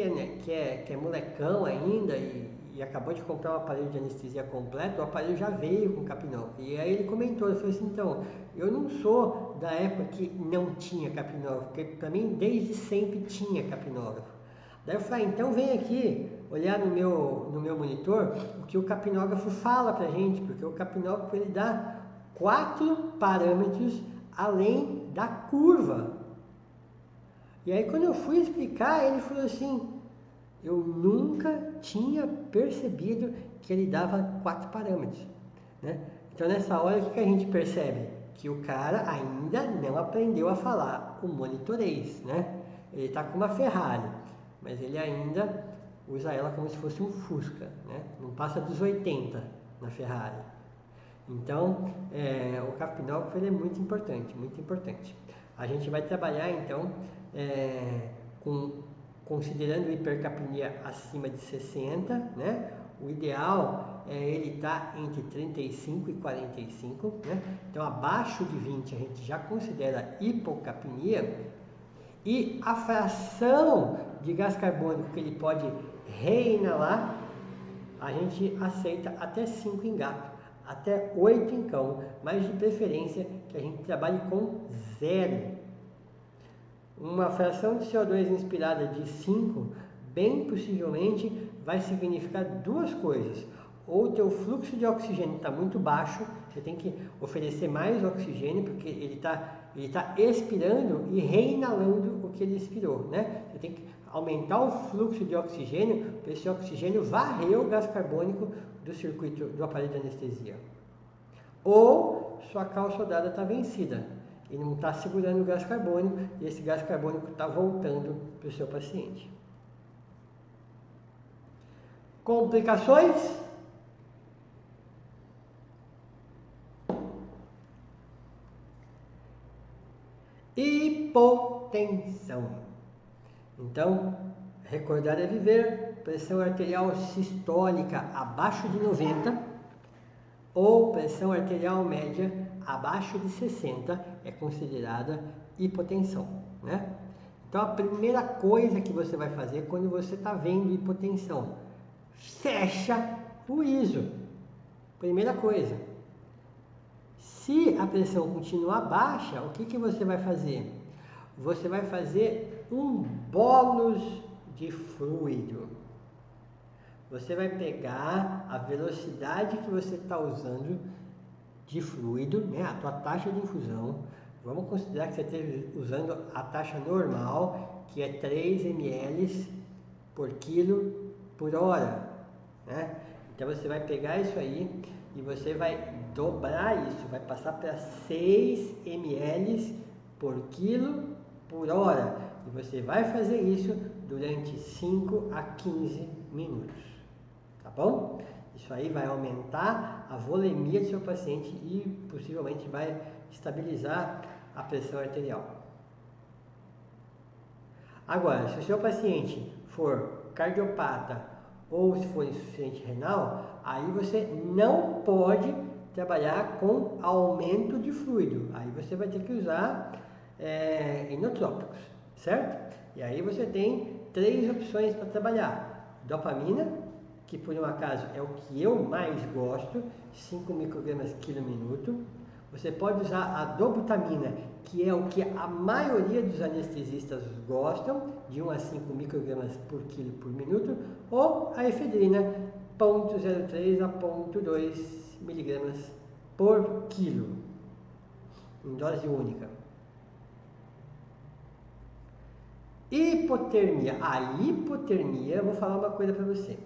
que é molecão ainda e acabou de comprar um aparelho de anestesia completo, o aparelho já veio com capnógrafo. E aí ele comentou, ele falou assim, então, eu não sou da época que não tinha capnógrafo, porque para mim desde sempre tinha capnógrafo. Daí eu falei, então vem aqui olhar no meu monitor o que o capnógrafo fala pra gente, porque o capnógrafo ele dá 4 parâmetros além da curva. E aí quando eu fui explicar, ele falou assim, eu nunca tinha percebido que ele dava 4 parâmetros, né? Então nessa hora o que a gente percebe? Que o cara ainda não aprendeu a falar o monitorês, né? Ele está com uma Ferrari, mas ele ainda usa ela como se fosse um Fusca, né? Não passa dos 80 na Ferrari. Então, o capnógrafo ele é muito importante, muito importante. A gente vai trabalhar então considerando hipercapnia acima de 60, né? O ideal é ele estar entre 35 e 45, né? Então abaixo de 20 a gente já considera hipocapnia e a fração de gás carbônico que ele pode reinalar, a gente aceita até 5 em gato. até 8 então, mas de preferência que a gente trabalhe com 0. Uma fração de CO2 inspirada de 5, bem possivelmente vai significar duas coisas. Ou o teu fluxo de oxigênio está muito baixo, você tem que oferecer mais oxigênio, porque ele tá expirando e reinalando o que ele expirou, né? Você tem que aumentar o fluxo de oxigênio para esse oxigênio varrer o gás carbônico do circuito do aparelho de anestesia. Ou sua calça soldada está vencida e não está segurando o gás carbônico e esse gás carbônico está voltando para o seu paciente. Complicações? Hipotensão. Então, recordar é viver, pressão arterial sistólica abaixo de 90 ou pressão arterial média abaixo de 60 é considerada hipotensão, né? Então, a primeira coisa que você vai fazer quando você está vendo hipotensão, fecha o ISO. Primeira coisa. Se a pressão continuar baixa, o que você vai fazer? Você vai fazer um bolus de fluido. Você vai pegar a velocidade que você está usando de fluido, né, a tua taxa de infusão. Vamos considerar que você esteja usando a taxa normal, que é 3 ml por quilo por hora, né? Então você vai pegar isso aí e você vai dobrar isso, vai passar para 6 ml por quilo por hora. E você vai fazer isso durante 5 a 15 minutos, tá bom? Isso aí vai aumentar a volemia do seu paciente e possivelmente vai estabilizar a pressão arterial. Agora, se o seu paciente for cardiopata ou se for insuficiente renal, aí você não pode trabalhar com aumento de fluido. Aí você vai ter que usar inotrópicos, certo? E aí você tem 3 opções para trabalhar. Dopamina, que por um acaso é o que eu mais gosto, 5 microgramas quilo minuto. Você pode usar a dobutamina, que é o que a maioria dos anestesistas gostam, de 1 a 5 microgramas por quilo por minuto, ou a efedrina, 0,03 a 0,2 miligramas por quilo, em dose única. Hipotermia. A hipotermia, eu vou falar uma coisa para você.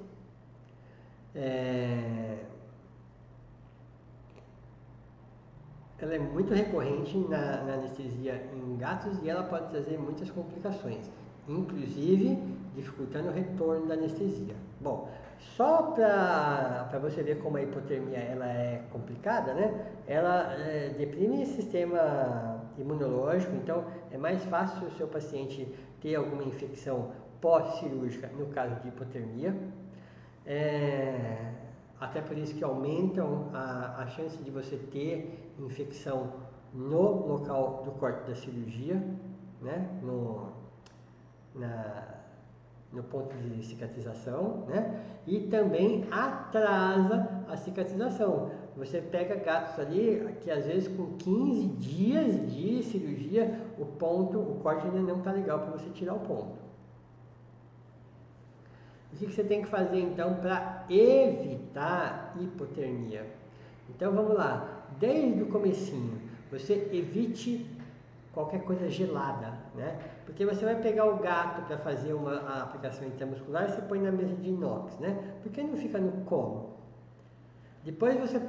Ela é muito recorrente na anestesia em gatos e ela pode trazer muitas complicações, inclusive dificultando o retorno da anestesia. Bom, só para você ver como a hipotermia ela é complicada, né? Ela deprime o sistema imunológico, então é mais fácil o seu paciente ter alguma infecção pós-cirúrgica no caso de hipotermia. Até por isso que aumentam a chance de você ter infecção no local do corte da cirurgia, né? No ponto de cicatrização, né? E também atrasa a cicatrização. Você pega gatos ali que às vezes com 15 dias de cirurgia o corte ainda não está legal para você tirar o ponto. O que você tem que fazer então para evitar hipotermia? Então vamos lá, desde o comecinho, você evite qualquer coisa gelada, né? Porque você vai pegar o gato para fazer a aplicação intramuscular e você põe na mesa de inox, né? Por que não fica no colo? Depois você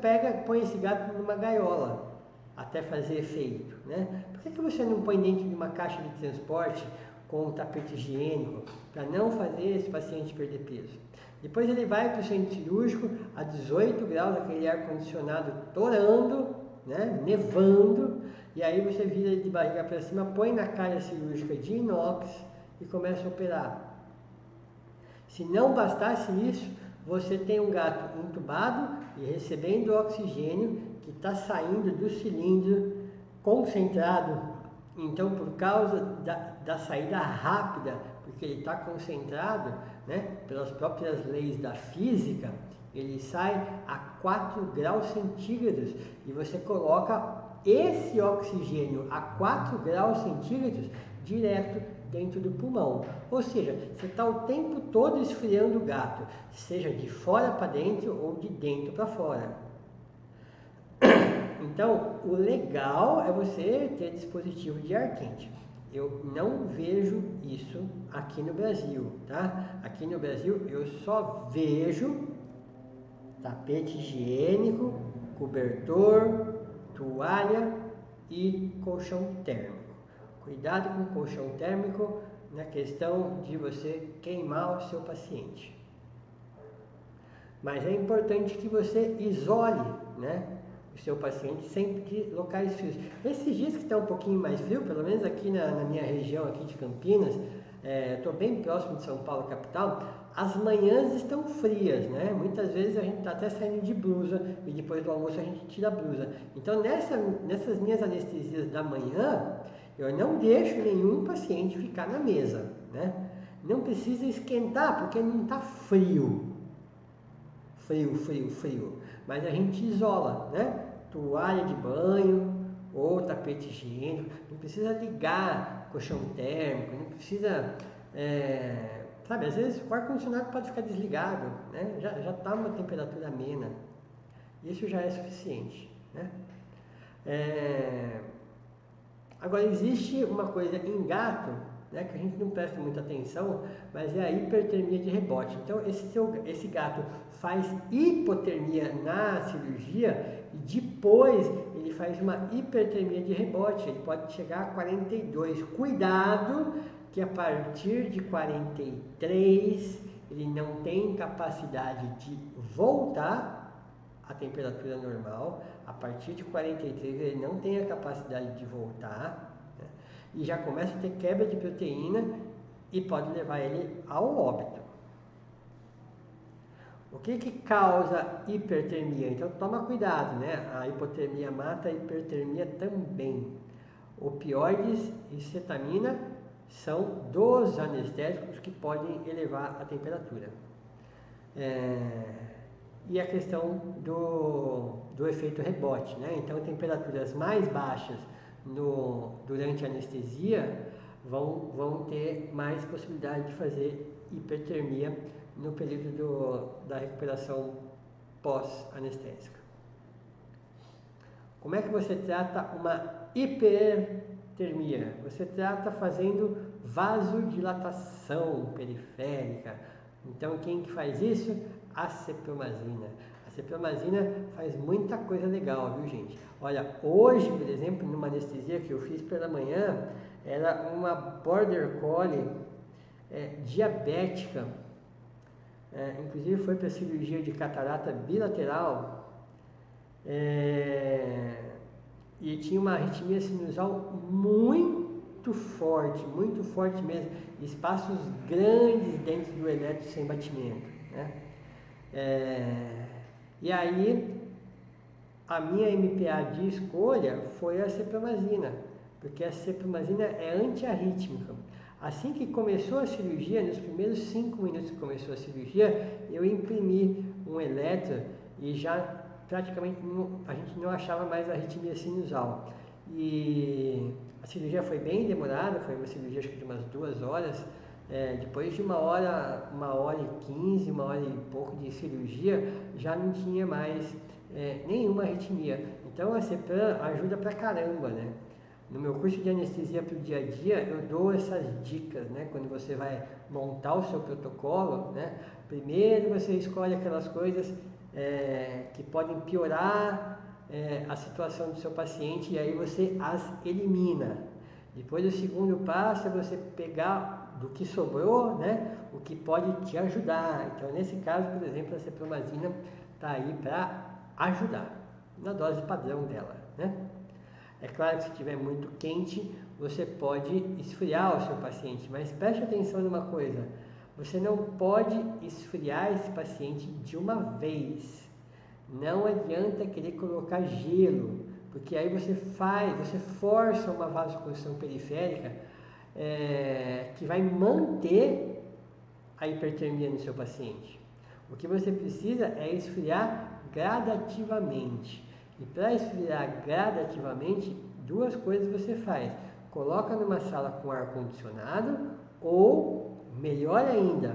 põe esse gato numa gaiola até fazer efeito, né? Por que você não põe dentro de uma caixa de transporte com um tapete higiênico para não fazer esse paciente perder peso? Depois ele vai para o centro cirúrgico a 18 graus, aquele ar-condicionado torando, né? Nevando, e aí você vira ele de barriga para cima, põe na calha cirúrgica de inox e começa a operar. Se não bastasse isso, você tem um gato entubado e recebendo oxigênio que está saindo do cilindro concentrado. Então, por causa da saída rápida, porque ele está concentrado, né, pelas próprias leis da física, ele sai a 4 graus centígrados e você coloca esse oxigênio a 4 graus centígrados direto dentro do pulmão. Ou seja, você está o tempo todo esfriando o gato, seja de fora para dentro ou de dentro para fora. Então, o legal é você ter dispositivo de ar quente. Eu não vejo isso aqui no Brasil, tá? Aqui no Brasil eu só vejo tapete higiênico, cobertor, toalha e colchão térmico. Cuidado com o colchão térmico na questão de você queimar o seu paciente. Mas é importante que você isole, né, o seu paciente sempre de locais frios. Esses dias que está um pouquinho mais frio, pelo menos aqui na minha região aqui de Campinas, estou bem próximo de São Paulo, capital, as manhãs estão frias, né? Muitas vezes a gente está até saindo de blusa e depois do almoço a gente tira a blusa. Então nessas minhas anestesias da manhã, eu não deixo nenhum paciente ficar na mesa, né? Não precisa esquentar porque não está frio. Frio. Mas a gente isola, né? Toalha de banho ou tapete higiênico. Não precisa ligar colchão térmico, não precisa... sabe, às vezes o ar-condicionado pode ficar desligado, né? Já está uma temperatura amena. Isso já é suficiente, né? Agora, existe uma coisa em gato, né, que a gente não presta muita atenção, mas é a hipertermia de rebote. Então, esse gato faz hipotermia na cirurgia e depois ele faz uma hipertermia de rebote. Ele pode chegar a 42. Cuidado, que a partir de 43 ele não tem capacidade de voltar à temperatura normal. A partir de 43 ele não tem a capacidade de voltar, né? E já começa a ter quebra de proteína e pode levar ele ao óbito. O que causa hipertermia? Então toma cuidado, né? A hipotermia mata, a hipertermia também. Opioides e cetamina são dos anestésicos que podem elevar a temperatura. E a questão do efeito rebote, né? Então, temperaturas mais baixas durante a anestesia vão ter mais possibilidade de fazer hipertermia no período da recuperação pós-anestésica. Como é que você trata uma hipertermia? Você trata fazendo vasodilatação periférica. Então, quem que faz isso? A cepromazina. A cepromazina faz muita coisa legal, viu, gente? Olha, hoje, por exemplo, numa anestesia que eu fiz pela manhã, era uma Border Collie diabética, inclusive foi para cirurgia de catarata bilateral, e tinha uma arritmia sinusal muito forte mesmo, espaços grandes dentro do eletro sem batimento, né? E aí a minha MPA de escolha foi a cepromazina, porque a cepromazina é antiarrítmica. Assim que começou a cirurgia, nos primeiros 5 minutos que começou a cirurgia, eu imprimi um eletro e já praticamente a gente não achava mais arritmia sinusal. E a cirurgia foi bem demorada, foi uma cirurgia acho que de umas 2 horas. Depois de 1 hora, 1h15, 1 hora e pouco de cirurgia, já não tinha mais nenhuma arritmia. Então a Cepram ajuda pra caramba, né? No meu curso de anestesia para o dia a dia, eu dou essas dicas, né? Quando você vai montar o seu protocolo, né? Primeiro você escolhe aquelas coisas que podem piorar a situação do seu paciente e aí você as elimina. Depois o segundo passo é você pegar do que sobrou, né, o que pode te ajudar. Então, nesse caso, por exemplo, a cepromazina está aí para ajudar, na dose padrão dela, né? É claro que se estiver muito quente, você pode esfriar o seu paciente, mas preste atenção numa coisa, você não pode esfriar esse paciente de uma vez. Não adianta querer colocar gelo, porque aí você força uma vasoconstrição periférica que vai manter a hipertermia no seu paciente. O que você precisa é esfriar gradativamente. E para esfriar gradativamente, duas coisas você faz. Coloca numa sala com ar-condicionado ou, melhor ainda,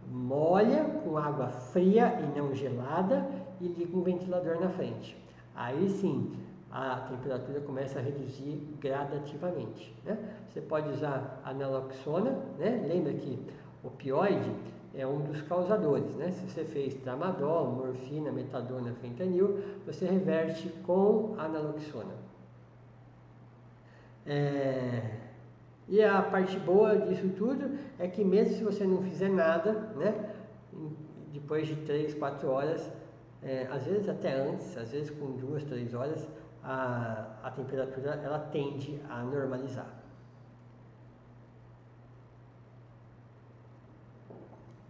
molha com água fria e não gelada e liga um ventilador na frente. Aí sim, a temperatura começa a reduzir gradativamente, né? Você pode usar a naloxona, né? Lembra que opioide é um dos causadores, né? Se você fez tramadol, morfina, metadona, fentanil, você reverte com a naloxona. E a parte boa disso tudo é que mesmo se você não fizer nada, né? Depois de 3, 4 horas, às vezes até antes, às vezes com 2, 3 horas, a temperatura ela tende a normalizar.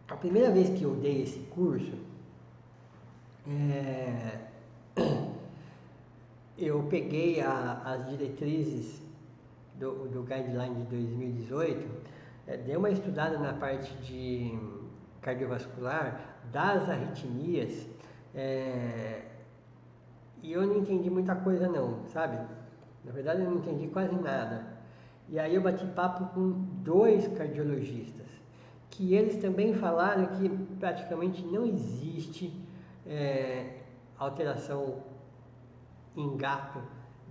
A primeira vez que eu dei esse curso, eu peguei as diretrizes do Guideline de 2018, dei uma estudada na parte de cardiovascular, das arritmias, e eu não entendi muita coisa não, sabe? Na verdade eu não entendi quase nada. E aí eu bati papo com 2 cardiologistas, que eles também falaram que praticamente não existe alteração em gato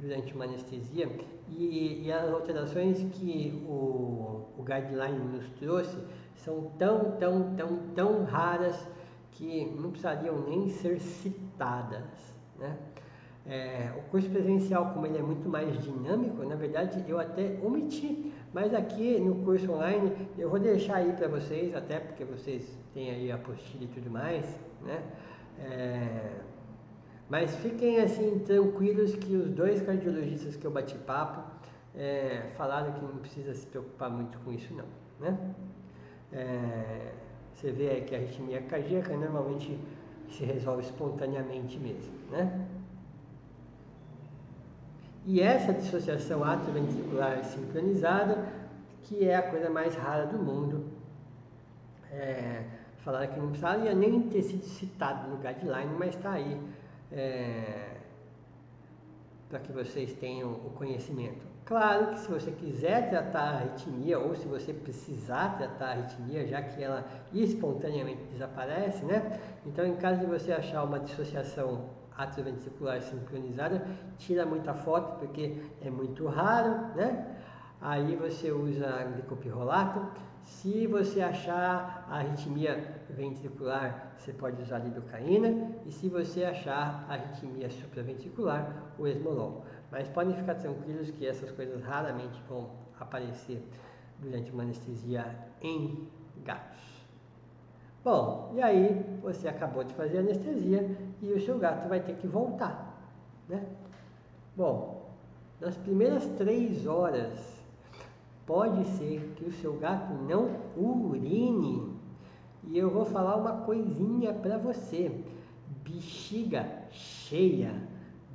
durante uma anestesia e as alterações que o guideline nos trouxe são tão raras que não precisariam nem ser citadas, né? O curso presencial, como ele é muito mais dinâmico, na verdade eu até omiti, mas aqui no curso online eu vou deixar aí para vocês, até porque vocês têm aí a apostila e tudo mais, né? Mas fiquem assim tranquilos que os 2 cardiologistas que eu bati papo falaram que não precisa se preocupar muito com isso não, né? Você vê aí que a arritmia cardíaca normalmente se resolve espontaneamente mesmo, né? E essa dissociação atrioventricular sincronizada, que é a coisa mais rara do mundo, falaram que não precisaria nem ter sido citado no guideline, mas está aí para que vocês tenham o conhecimento. Claro que se você quiser tratar a arritmia ou se você precisar tratar a arritmia, já que ela espontaneamente desaparece, né? Então, em caso de você achar uma dissociação atrioventricular sincronizada, tira muita foto porque é muito raro, né? Aí você usa glicopirrolato. Se você achar a arritmia ventricular, você pode usar lidocaína. E se você achar a arritmia supraventricular, o esmolol. Mas podem ficar tranquilos que essas coisas raramente vão aparecer durante uma anestesia em gatos. Bom, e aí você acabou de fazer a anestesia e o seu gato vai ter que voltar, né? Bom, nas primeiras 3 horas, pode ser que o seu gato não urine. E eu vou falar uma coisinha para você. Bexiga cheia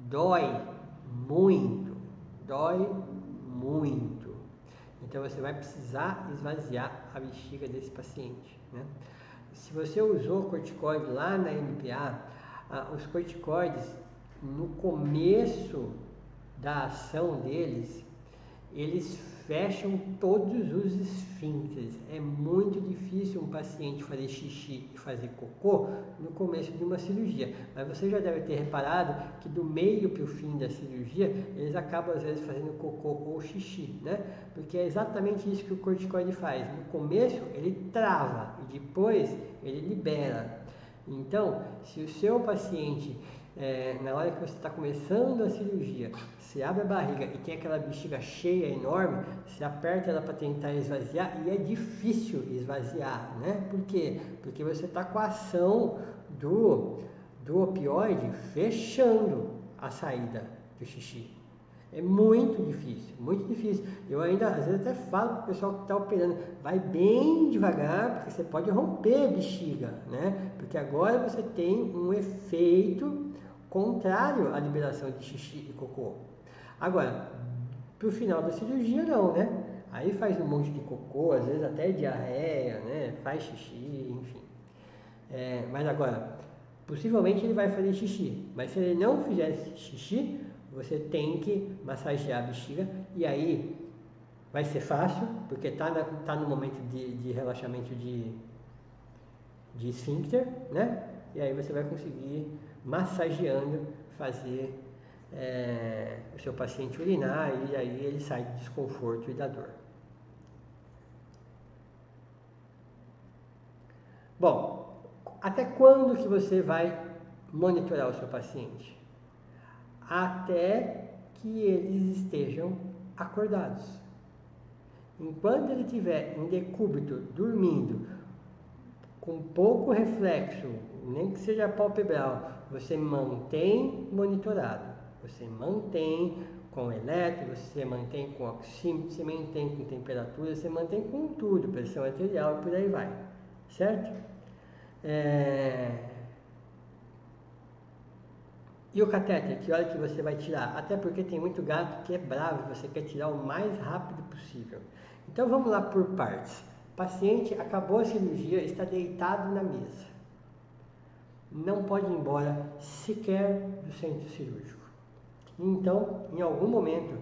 dói muito. Dói muito. Então você vai precisar esvaziar a bexiga desse paciente, né? Se você usou corticoide lá na MPA, os corticoides, no começo da ação deles, eles fecham todos os esfíncteres. É muito difícil um paciente fazer xixi e fazer cocô no começo de uma cirurgia. Mas você já deve ter reparado que do meio para o fim da cirurgia, eles acabam às vezes fazendo cocô ou xixi, né? Porque é exatamente isso que o corticoide faz. No começo ele trava e depois ele libera. Então, se o seu paciente na hora que você está começando a cirurgia, você abre a barriga e tem aquela bexiga cheia, enorme, você aperta ela para tentar esvaziar e é difícil esvaziar, né? Por quê? Porque você está com a ação do opioide fechando a saída do xixi. É muito difícil, muito difícil. Eu ainda, às vezes, até falo para o pessoal que está operando, vai bem devagar, porque você pode romper a bexiga, né? Porque agora você tem um efeito contrário à liberação de xixi e cocô. Agora, para o final da cirurgia, não, né? Aí faz um monte de cocô, às vezes até diarreia, né? Faz xixi, enfim. Mas agora, possivelmente ele vai fazer xixi, mas se ele não fizer xixi, você tem que massagear a bexiga e aí vai ser fácil, porque tá no momento de relaxamento de esfíncter, né? E aí você vai conseguir, massageando, fazer o seu paciente urinar e aí ele sai do desconforto e da dor. Bom, até quando que você vai monitorar o seu paciente? Até que eles estejam acordados. Enquanto ele estiver em decúbito, dormindo, com pouco reflexo, nem que seja palpebral, você mantém monitorado. Você mantém com eletro, você mantém com oxímetro, você mantém com temperatura, você mantém com tudo, pressão arterial e por aí vai. Certo? E o catéter, que hora que você vai tirar? Até porque tem muito gato que é bravo e você quer tirar o mais rápido possível. Então vamos lá por partes. Paciente acabou a cirurgia, está deitado na mesa. Não pode ir embora sequer do centro cirúrgico. Então, em algum momento,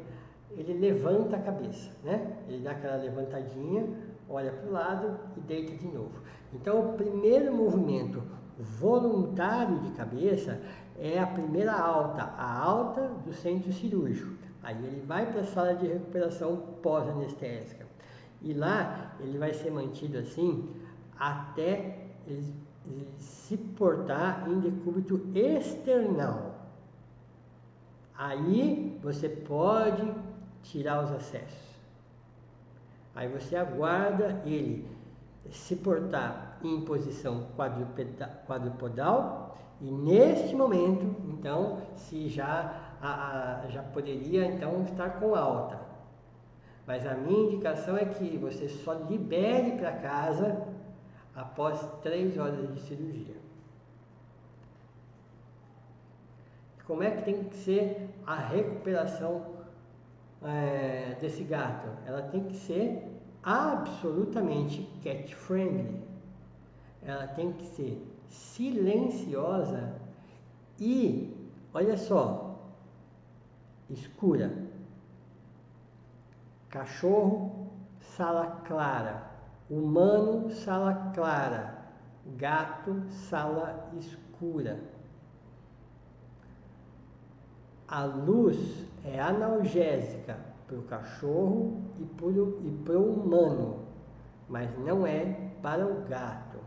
ele levanta a cabeça, né? Ele dá aquela levantadinha, olha para o lado e deita de novo. Então, o primeiro movimento voluntário de cabeça é a primeira alta, a alta do centro cirúrgico. Aí ele vai para a sala de recuperação pós-anestésica. E lá ele vai ser mantido assim até ele se portar em decúbito external. Aí você pode tirar os acessos. Aí você aguarda ele se portar em posição quadrupodal e neste momento, então, se já poderia então estar com alta. Mas a minha indicação é que você só libere para casa após 3 horas de cirurgia. Como é que tem que ser a recuperação desse gato? Ela tem que ser absolutamente cat friendly. Ela tem que ser silenciosa e, olha só, escura. Cachorro, sala clara. Humano, sala clara. Gato, sala escura. A luz é analgésica para o cachorro e para o humano, mas não é para o gato.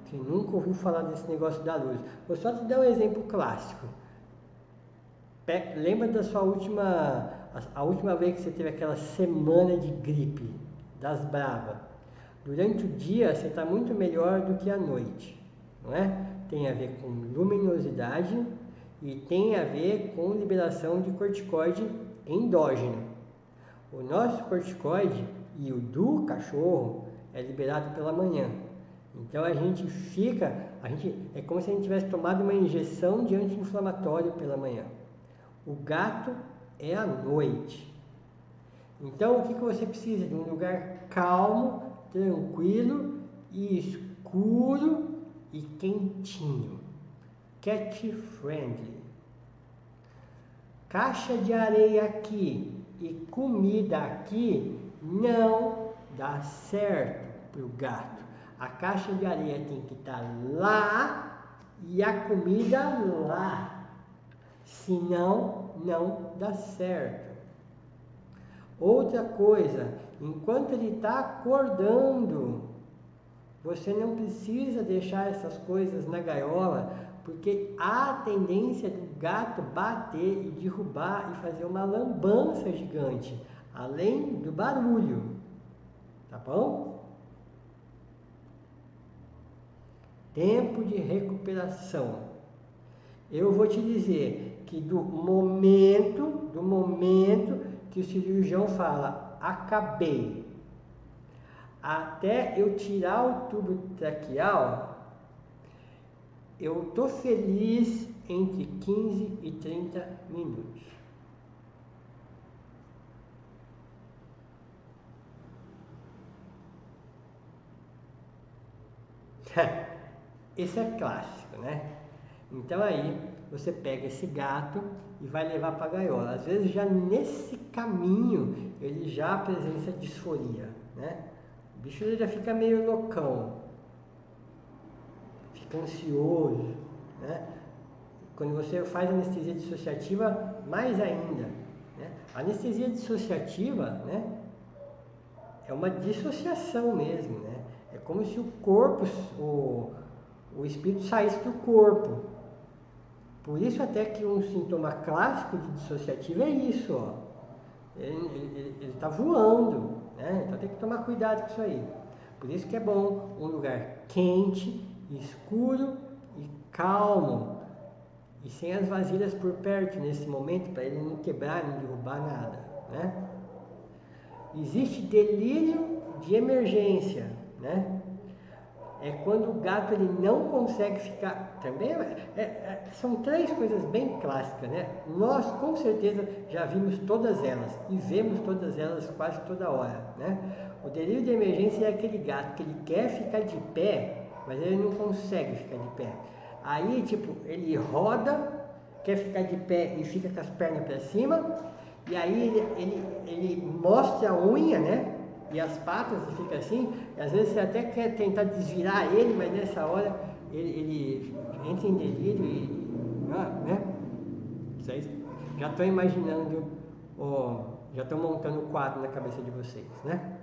Você nunca ouviu falar desse negócio da luz. Vou só te dar um exemplo clássico. Lembra da sua a última vez que você teve aquela semana de gripe, das bravas? Durante o dia você está muito melhor do que à noite, não é? Tem a ver com luminosidade e tem a ver com liberação de corticoide endógeno. O nosso corticoide e o do cachorro é liberado pela manhã. Então a gente é como se a gente tivesse tomado uma injeção de anti-inflamatório pela manhã. O gato é à noite. Então o que você precisa? De um lugar calmo, tranquilo e escuro e quentinho. Cat friendly. Caixa de areia aqui e comida aqui não dá certo para o gato. A caixa de areia tem que estar lá e a comida lá. Senão, não dá certo. Outra coisa, enquanto ele está acordando, você não precisa deixar essas coisas na gaiola, porque há a tendência do gato bater e derrubar e fazer uma lambança gigante, além do barulho, tá bom? Tempo de recuperação. Eu vou te dizer que do momento que o cirurgião fala, acabei, até eu tirar o tubo traqueal, eu tô feliz entre 15 e 30 minutos. Esse é clássico, né? Então aí você pega esse gato e vai levar para a gaiola. Às vezes já nesse caminho ele já apresenta disforia, né? O bicho ele já fica meio loucão, fica ansioso, né? Quando você faz anestesia dissociativa, mais ainda, né? A anestesia dissociativa, né, é uma dissociação mesmo, né? É como se o corpo, o espírito saísse do corpo. Por isso até que um sintoma clássico de dissociativo é isso, ó. Ele está voando, né? Então tem que tomar cuidado com isso aí. Por isso que é bom um lugar quente, escuro e calmo. E sem as vasilhas por perto nesse momento, para ele não quebrar, não derrubar nada, né? Existe delírio de emergência, né? É quando o gato ele não consegue ficar. Também são três coisas bem clássicas, né? Nós com certeza já vimos todas elas e vemos todas elas quase toda hora, né? O delírio de emergência é aquele gato que ele quer ficar de pé, mas ele não consegue ficar de pé. Aí, tipo, ele roda, quer ficar de pé e fica com as pernas para cima, e aí ele mostra a unha, né? E as patas e fica assim, e às vezes você até quer tentar desvirar ele, mas nessa hora ele entra em delírio e. Né? Vocês já estão imaginando, já estão montando o quadro na cabeça de vocês, né?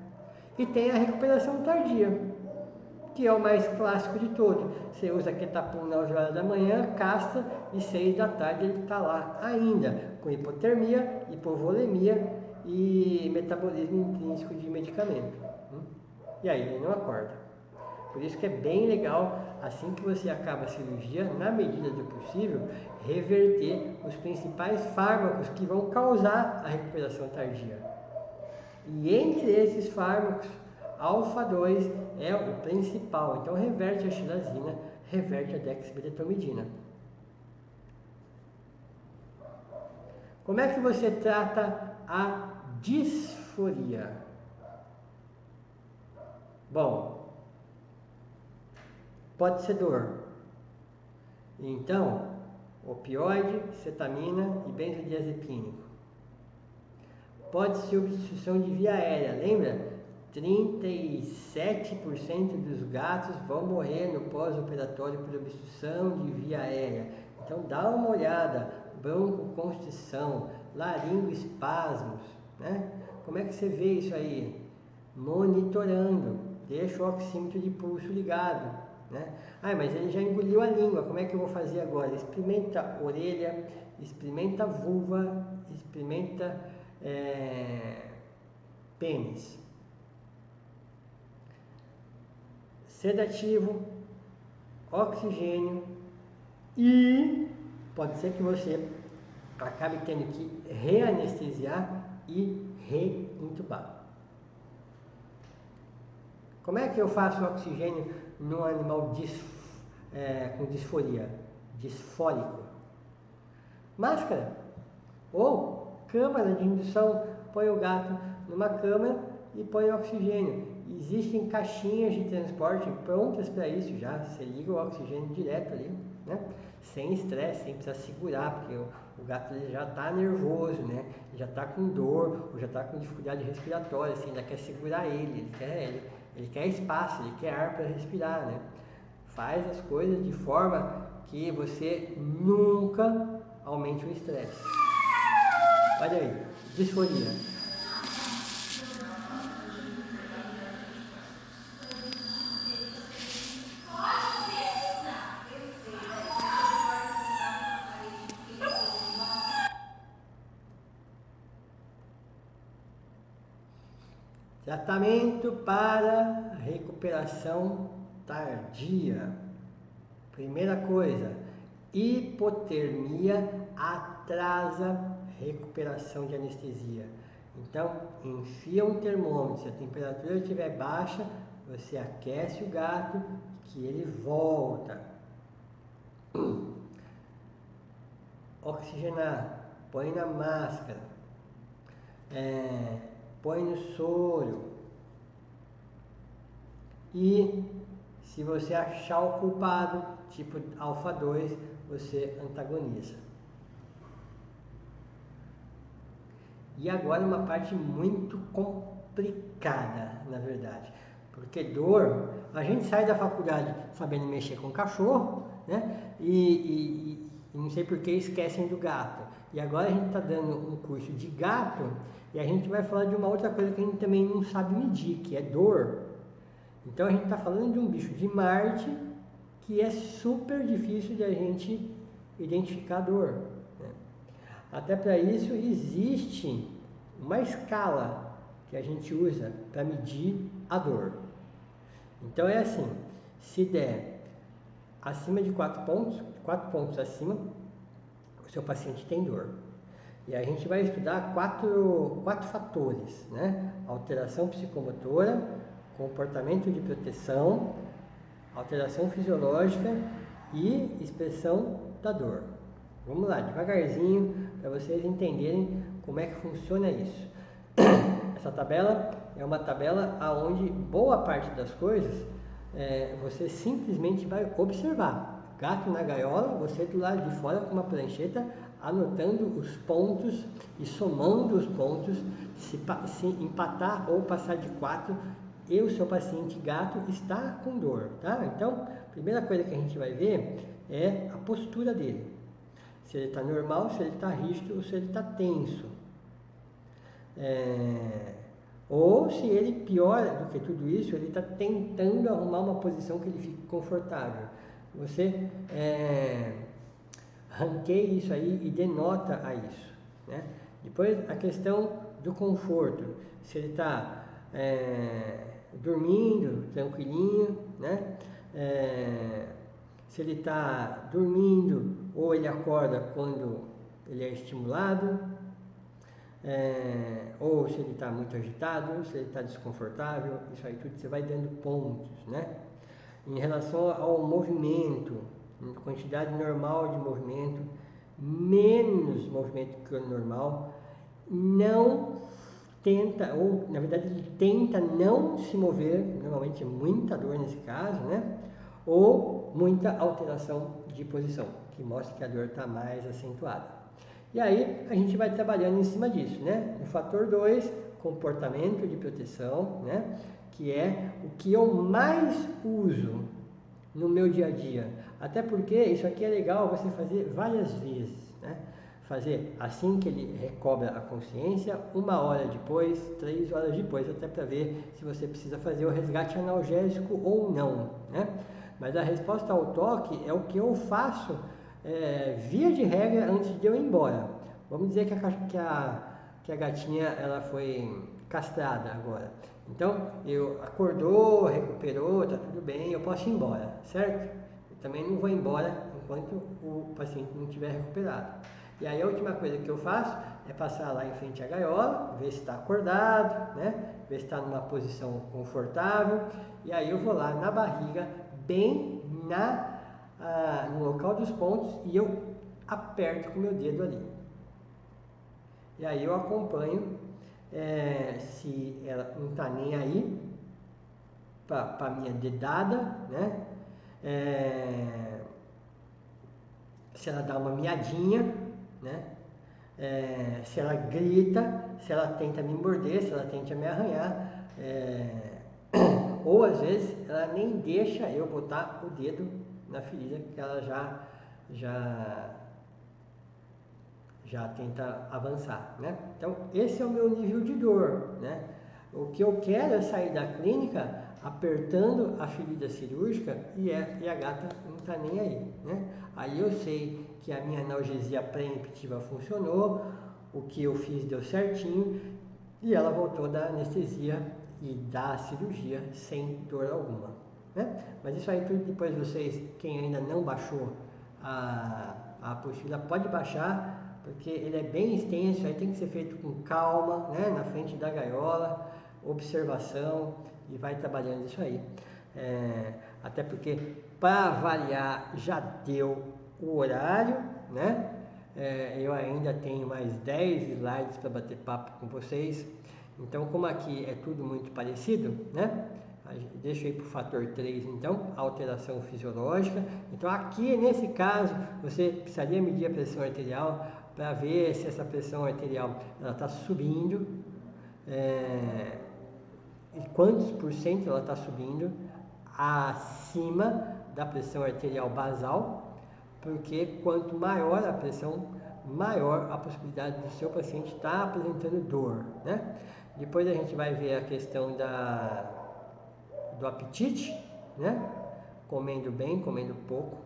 E tem a recuperação tardia, que é o mais clássico de todos. Você usa Ketapum 9 horas da manhã, castra e 6 da tarde ele está lá ainda, com hipotermia, hipovolemia e metabolismo intrínseco de medicamento. E aí ele não acorda. Por isso que é bem legal, assim que você acaba a cirurgia, na medida do possível, reverter os principais fármacos que vão causar a recuperação tardia. E entre esses fármacos, alfa-2 é o principal. Então reverte a xilazina, reverte a dexmedetomidina. Como é que você trata a disforia? Bom, pode ser dor. Então, opioide, cetamina e benzodiazepínico. Pode ser obstrução de via aérea, lembra? 37% dos gatos vão morrer no pós-operatório por obstrução de via aérea. Então dá uma olhada, broncoconstrição, laringoespasmos, né? Como é que você vê isso aí? Monitorando, deixa o oxímetro de pulso ligado, né? Mas ele já engoliu a língua, como é que eu vou fazer agora? Experimenta a orelha, experimenta a vulva, experimenta pênis. Sedativo, oxigênio e pode ser que você acabe tendo que reanestesiar e reintubar. Como é que eu faço oxigênio num animal com disforia? Disfórico. Máscara ou câmara de indução. Põe o gato numa câmara e põe oxigênio. Existem caixinhas de transporte prontas para isso já. Você liga o oxigênio direto ali, né? Sem estresse, sem precisar segurar, porque o gato ele já está nervoso, né? Ele já está com dor, ou já está com dificuldade respiratória, você ainda quer segurar ele quer espaço, ele quer ar para respirar, né? Faz as coisas de forma que você nunca aumente o estresse. Olha aí, disforia. Tratamento para recuperação tardia. Primeira coisa, hipotermia atrasa recuperação de anestesia. Então, enfia um termômetro, se a temperatura estiver baixa, você aquece o gato que ele volta. Oxigenar, põe na máscara, põe no soro. E Se você achar o culpado, tipo alfa 2, você antagoniza. E agora uma parte muito complicada, na verdade. Porque dor, a gente sai da faculdade sabendo mexer com cachorro, né? E não sei por que esquecem do gato. E agora a gente está dando um curso de gato e a gente vai falar de uma outra coisa que a gente também não sabe medir, que é dor. Então a gente está falando de um bicho de Marte que é super difícil de a gente identificar a dor, né? Até para isso existe uma escala que a gente usa para medir a dor. Então é assim, se der acima de 4 pontos acima, o seu paciente tem dor. E a gente vai estudar quatro fatores, né? Alteração psicomotora, comportamento de proteção, alteração fisiológica e expressão da dor. Vamos lá, devagarzinho, para vocês entenderem como é que funciona isso. Essa tabela é uma tabela onde boa parte das coisas você simplesmente vai observar. Gato na gaiola, você do lado de fora com uma prancheta, anotando os pontos e somando os pontos. Se empatar ou passar de 4, e o seu paciente gato está com dor, tá? Então, a primeira coisa que a gente vai ver é a postura dele. Se ele está normal, se ele está rígido ou se ele está tenso. Ou se ele, pior do que tudo isso, ele está tentando arrumar uma posição que ele fique confortável. Você ranqueia isso aí e denota a isso, né? Depois a questão do conforto. Se ele está dormindo tranquilinho, né? Se ele está dormindo ou ele acorda quando ele é estimulado, ou se ele está muito agitado, se ele está desconfortável, isso aí tudo você vai dando pontos, né? Em relação ao movimento, quantidade normal de movimento, menos movimento que o normal, não tenta, ou na verdade ele tenta não se mover, normalmente é muita dor nesse caso, né? Ou muita alteração de posição, que mostra que a dor está mais acentuada. E aí a gente vai trabalhando em cima disso, né? O fator 2, comportamento de proteção, né? Que é o que eu mais uso no meu dia a dia. Até porque isso aqui é legal você fazer várias vezes, né? Fazer assim que ele recobra a consciência, 1 hora depois, 3 horas depois, até para ver se você precisa fazer o resgate analgésico ou não, né? Mas a resposta ao toque é o que eu faço via de regra antes de eu ir embora. Vamos dizer que a gatinha ela foi castrada agora. Então, acordou, recuperou, tá tudo bem, eu posso ir embora, certo? Eu também não vou embora enquanto o paciente não estiver recuperado. E aí a última coisa que eu faço é passar lá em frente à gaiola, ver se está acordado, né? Ver se está numa posição confortável. E aí eu vou lá na barriga, bem no local dos pontos, e eu aperto com o meu dedo ali. E aí eu acompanho se ela não está nem aí para a minha dedada, né? Se ela dá uma miadinha, né? Se ela grita, se ela tenta me morder, se ela tenta me arranhar, ou às vezes ela nem deixa eu botar o dedo na ferida, que ela já tenta avançar, né? Então esse é o meu nível de dor, né? O que eu quero é sair da clínica apertando a ferida cirúrgica e a gata não está nem aí, né? Aí eu sei que a minha analgesia preemptiva funcionou, o que eu fiz deu certinho e ela voltou da anestesia e da cirurgia sem dor alguma, né? Mas isso aí tudo depois vocês, quem ainda não baixou a apostila, pode baixar, porque ele é bem extenso, aí tem que ser feito com calma, né? Na frente da gaiola, observação, e vai trabalhando isso aí. Até porque, para avaliar, já deu o horário, né? Eu ainda tenho mais 10 slides para bater papo com vocês. Então, como aqui é tudo muito parecido, né? Deixa eu ir para o fator 3, então, alteração fisiológica. Então, aqui nesse caso, você precisaria medir a pressão arterial para ver se essa pressão arterial está subindo, e quantos por cento ela está subindo acima da pressão arterial basal, porque quanto maior a pressão, maior a possibilidade do seu paciente estar apresentando dor, né? Depois a gente vai ver a questão do apetite, né? Comendo bem, comendo pouco,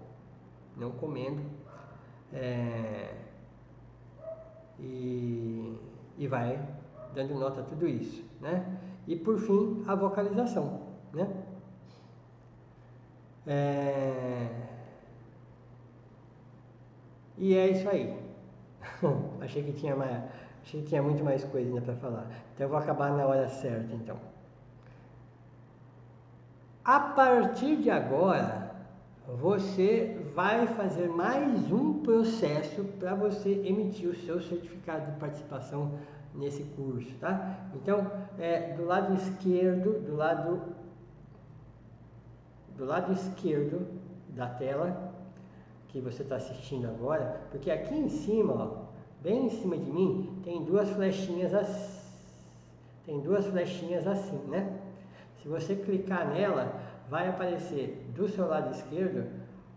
não comendo, e vai dando nota a tudo isso, né? E por fim, a vocalização, né? E é isso aí. Achei que tinha muito mais coisa ainda para falar. Então eu vou acabar na hora certa, então. A partir de agora, você vai fazer mais um processo para você emitir o seu certificado de participação nesse curso, tá? Então, do lado esquerdo, do lado esquerdo da tela que você está assistindo agora, porque aqui em cima, ó, bem em cima de mim, tem duas flechinhas assim, né? Se você clicar nela, vai aparecer do seu lado esquerdo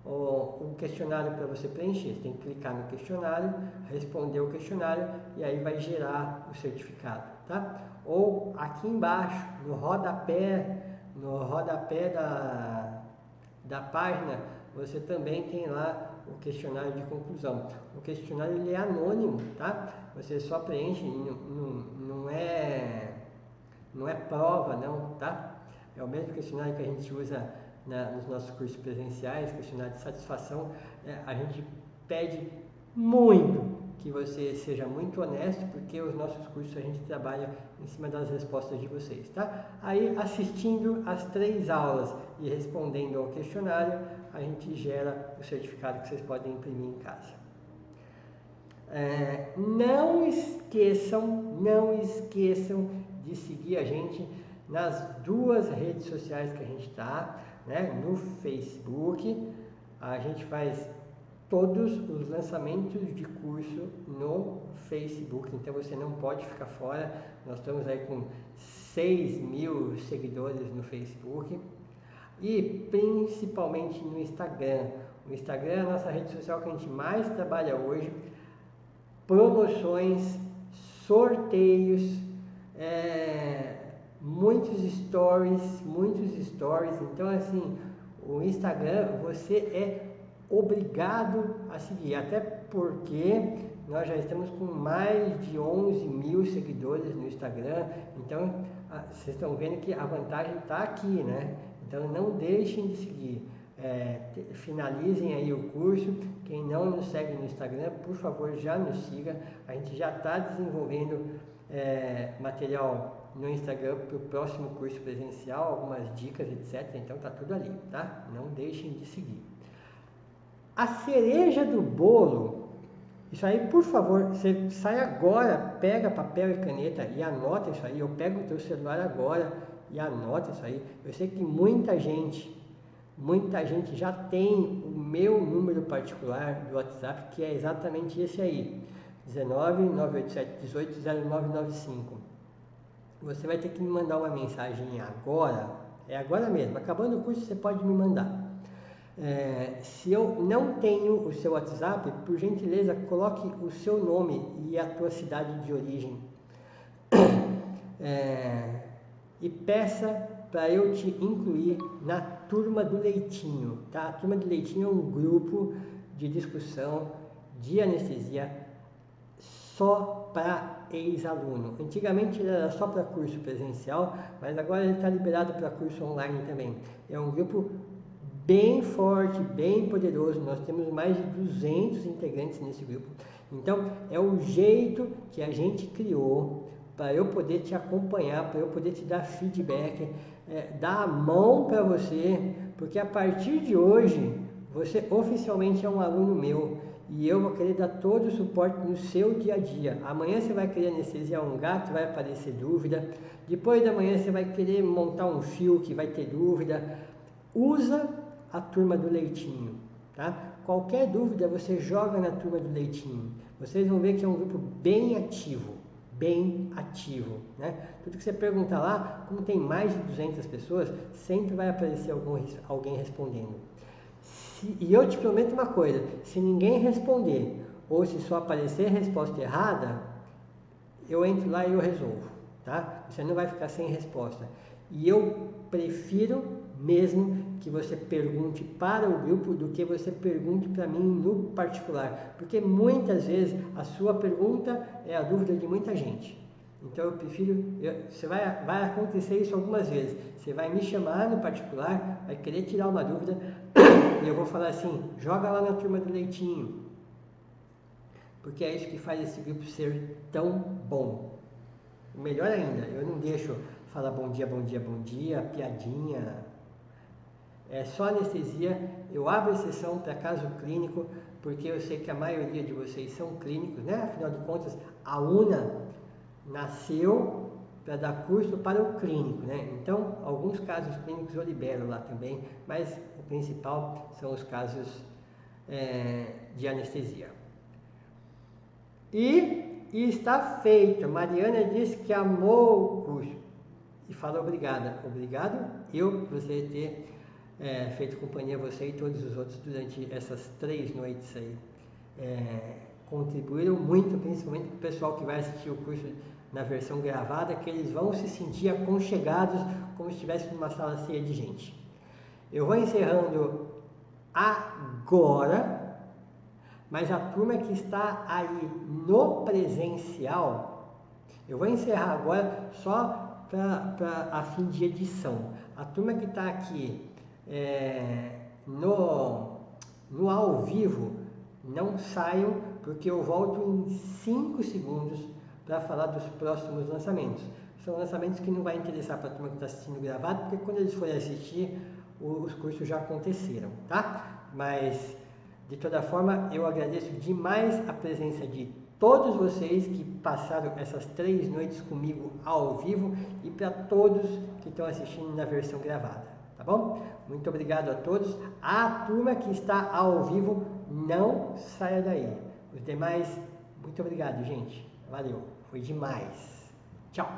um questionário para você preencher. Você tem que clicar no questionário, responder o questionário e aí vai gerar o certificado, tá? Ou aqui embaixo, no rodapé da página, você também tem lá o questionário de conclusão. O questionário ele é anônimo, tá? Você só preenche, não é prova não, tá? É o mesmo questionário que a gente usa nos nossos cursos presenciais, questionário de satisfação. A gente pede muito que você seja muito honesto, porque os nossos cursos a gente trabalha em cima das respostas de vocês, tá? Aí, assistindo as 3 aulas e respondendo ao questionário, a gente gera o certificado que vocês podem imprimir em casa. Não esqueçam de seguir a gente nas 2 redes sociais que a gente está, né? No Facebook, a gente faz todos os lançamentos de curso no Facebook, então você não pode ficar fora. Nós estamos aí com 6.000 seguidores no Facebook e principalmente no Instagram. O Instagram é a nossa rede social que a gente mais trabalha hoje. Promoções, sorteios, muitos stories. Então, assim, o Instagram você é obrigado a seguir, até porque nós já estamos com mais de 11.000 seguidores no Instagram. Então, vocês estão vendo que a vantagem está aqui, né? Então, não deixem de seguir. Finalizem aí o curso. Quem não nos segue no Instagram, por favor, já nos siga. A gente já está desenvolvendo material no Instagram para o próximo curso presencial, algumas dicas, etc. Então tá tudo ali, tá? Não deixem de seguir. A cereja do bolo, isso aí, por favor, você sai agora, pega papel e caneta e anota isso aí. Eu pego o teu celular agora e anota isso aí. Eu sei que muita gente já tem o meu número particular do WhatsApp, que é exatamente esse aí, 19 987 18 0995. Você vai ter que me mandar uma mensagem agora, agora mesmo, acabando o curso você pode me mandar. Se eu não tenho o seu WhatsApp, por gentileza, coloque o seu nome e a tua cidade de origem. E peça para eu te incluir na Turma do Leitinho, tá? A Turma do Leitinho é um grupo de discussão de anestesia só para ex-aluno. Antigamente ele era só para curso presencial, mas agora ele está liberado para curso online também. É um grupo bem forte, bem poderoso. Nós temos mais de 200 integrantes nesse grupo. Então, é o jeito que a gente criou para eu poder te acompanhar, para eu poder te dar feedback, dar a mão para você, porque a partir de hoje, você oficialmente é um aluno meu e eu vou querer dar todo o suporte no seu dia a dia. Amanhã você vai querer anestesiar um gato, vai aparecer dúvida. Depois da manhã você vai querer montar um fio que vai ter dúvida. Usa a turma do leitinho, tá? Qualquer dúvida você joga na turma do leitinho. Vocês vão ver que é um grupo bem ativo, né? Tudo que você perguntar lá, como tem mais de 200 pessoas, sempre vai aparecer alguém respondendo. E eu te prometo uma coisa, se ninguém responder, ou se só aparecer resposta errada, eu entro lá e eu resolvo, tá? Você não vai ficar sem resposta. E eu prefiro mesmo que você pergunte para o grupo do que você pergunte para mim no particular, porque muitas vezes a sua pergunta é a dúvida de muita gente. Então eu prefiro, vai acontecer isso algumas vezes, você vai me chamar no particular, vai querer tirar uma dúvida e eu vou falar assim, joga lá na turma do leitinho, porque é isso que faz esse grupo ser tão bom. Melhor ainda, eu não deixo falar bom dia, piadinha. É só anestesia, eu abro exceção para caso clínico, porque eu sei que a maioria de vocês são clínicos, né? Afinal de contas, a UNA nasceu para dar curso para o clínico, né? Então, alguns casos clínicos eu libero lá também, mas o principal são os casos de anestesia. E está feito. Mariana disse que amou o curso e fala obrigada. Obrigado eu por você ter feito companhia a você e todos os outros durante essas 3 noites aí. Contribuíram muito, principalmente para o pessoal que vai assistir o curso na versão gravada, que eles vão se sentir aconchegados como se estivesse numa sala cheia de gente. Eu vou encerrando agora, mas a turma que está aí no presencial, eu vou encerrar agora só para a fim de edição. A turma que está aqui no ao vivo, não saiam, porque eu volto em 5 segundos para falar dos próximos lançamentos. São lançamentos que não vai interessar para a turma que está assistindo gravado, porque quando eles forem assistir, os cursos já aconteceram, tá? Mas, de toda forma, eu agradeço demais a presença de todos vocês que passaram essas 3 noites comigo ao vivo e para todos que estão assistindo na versão gravada, tá bom? Muito obrigado a todos. A turma que está ao vivo, não saia daí. Os demais, muito obrigado, gente. Valeu, foi demais. Tchau.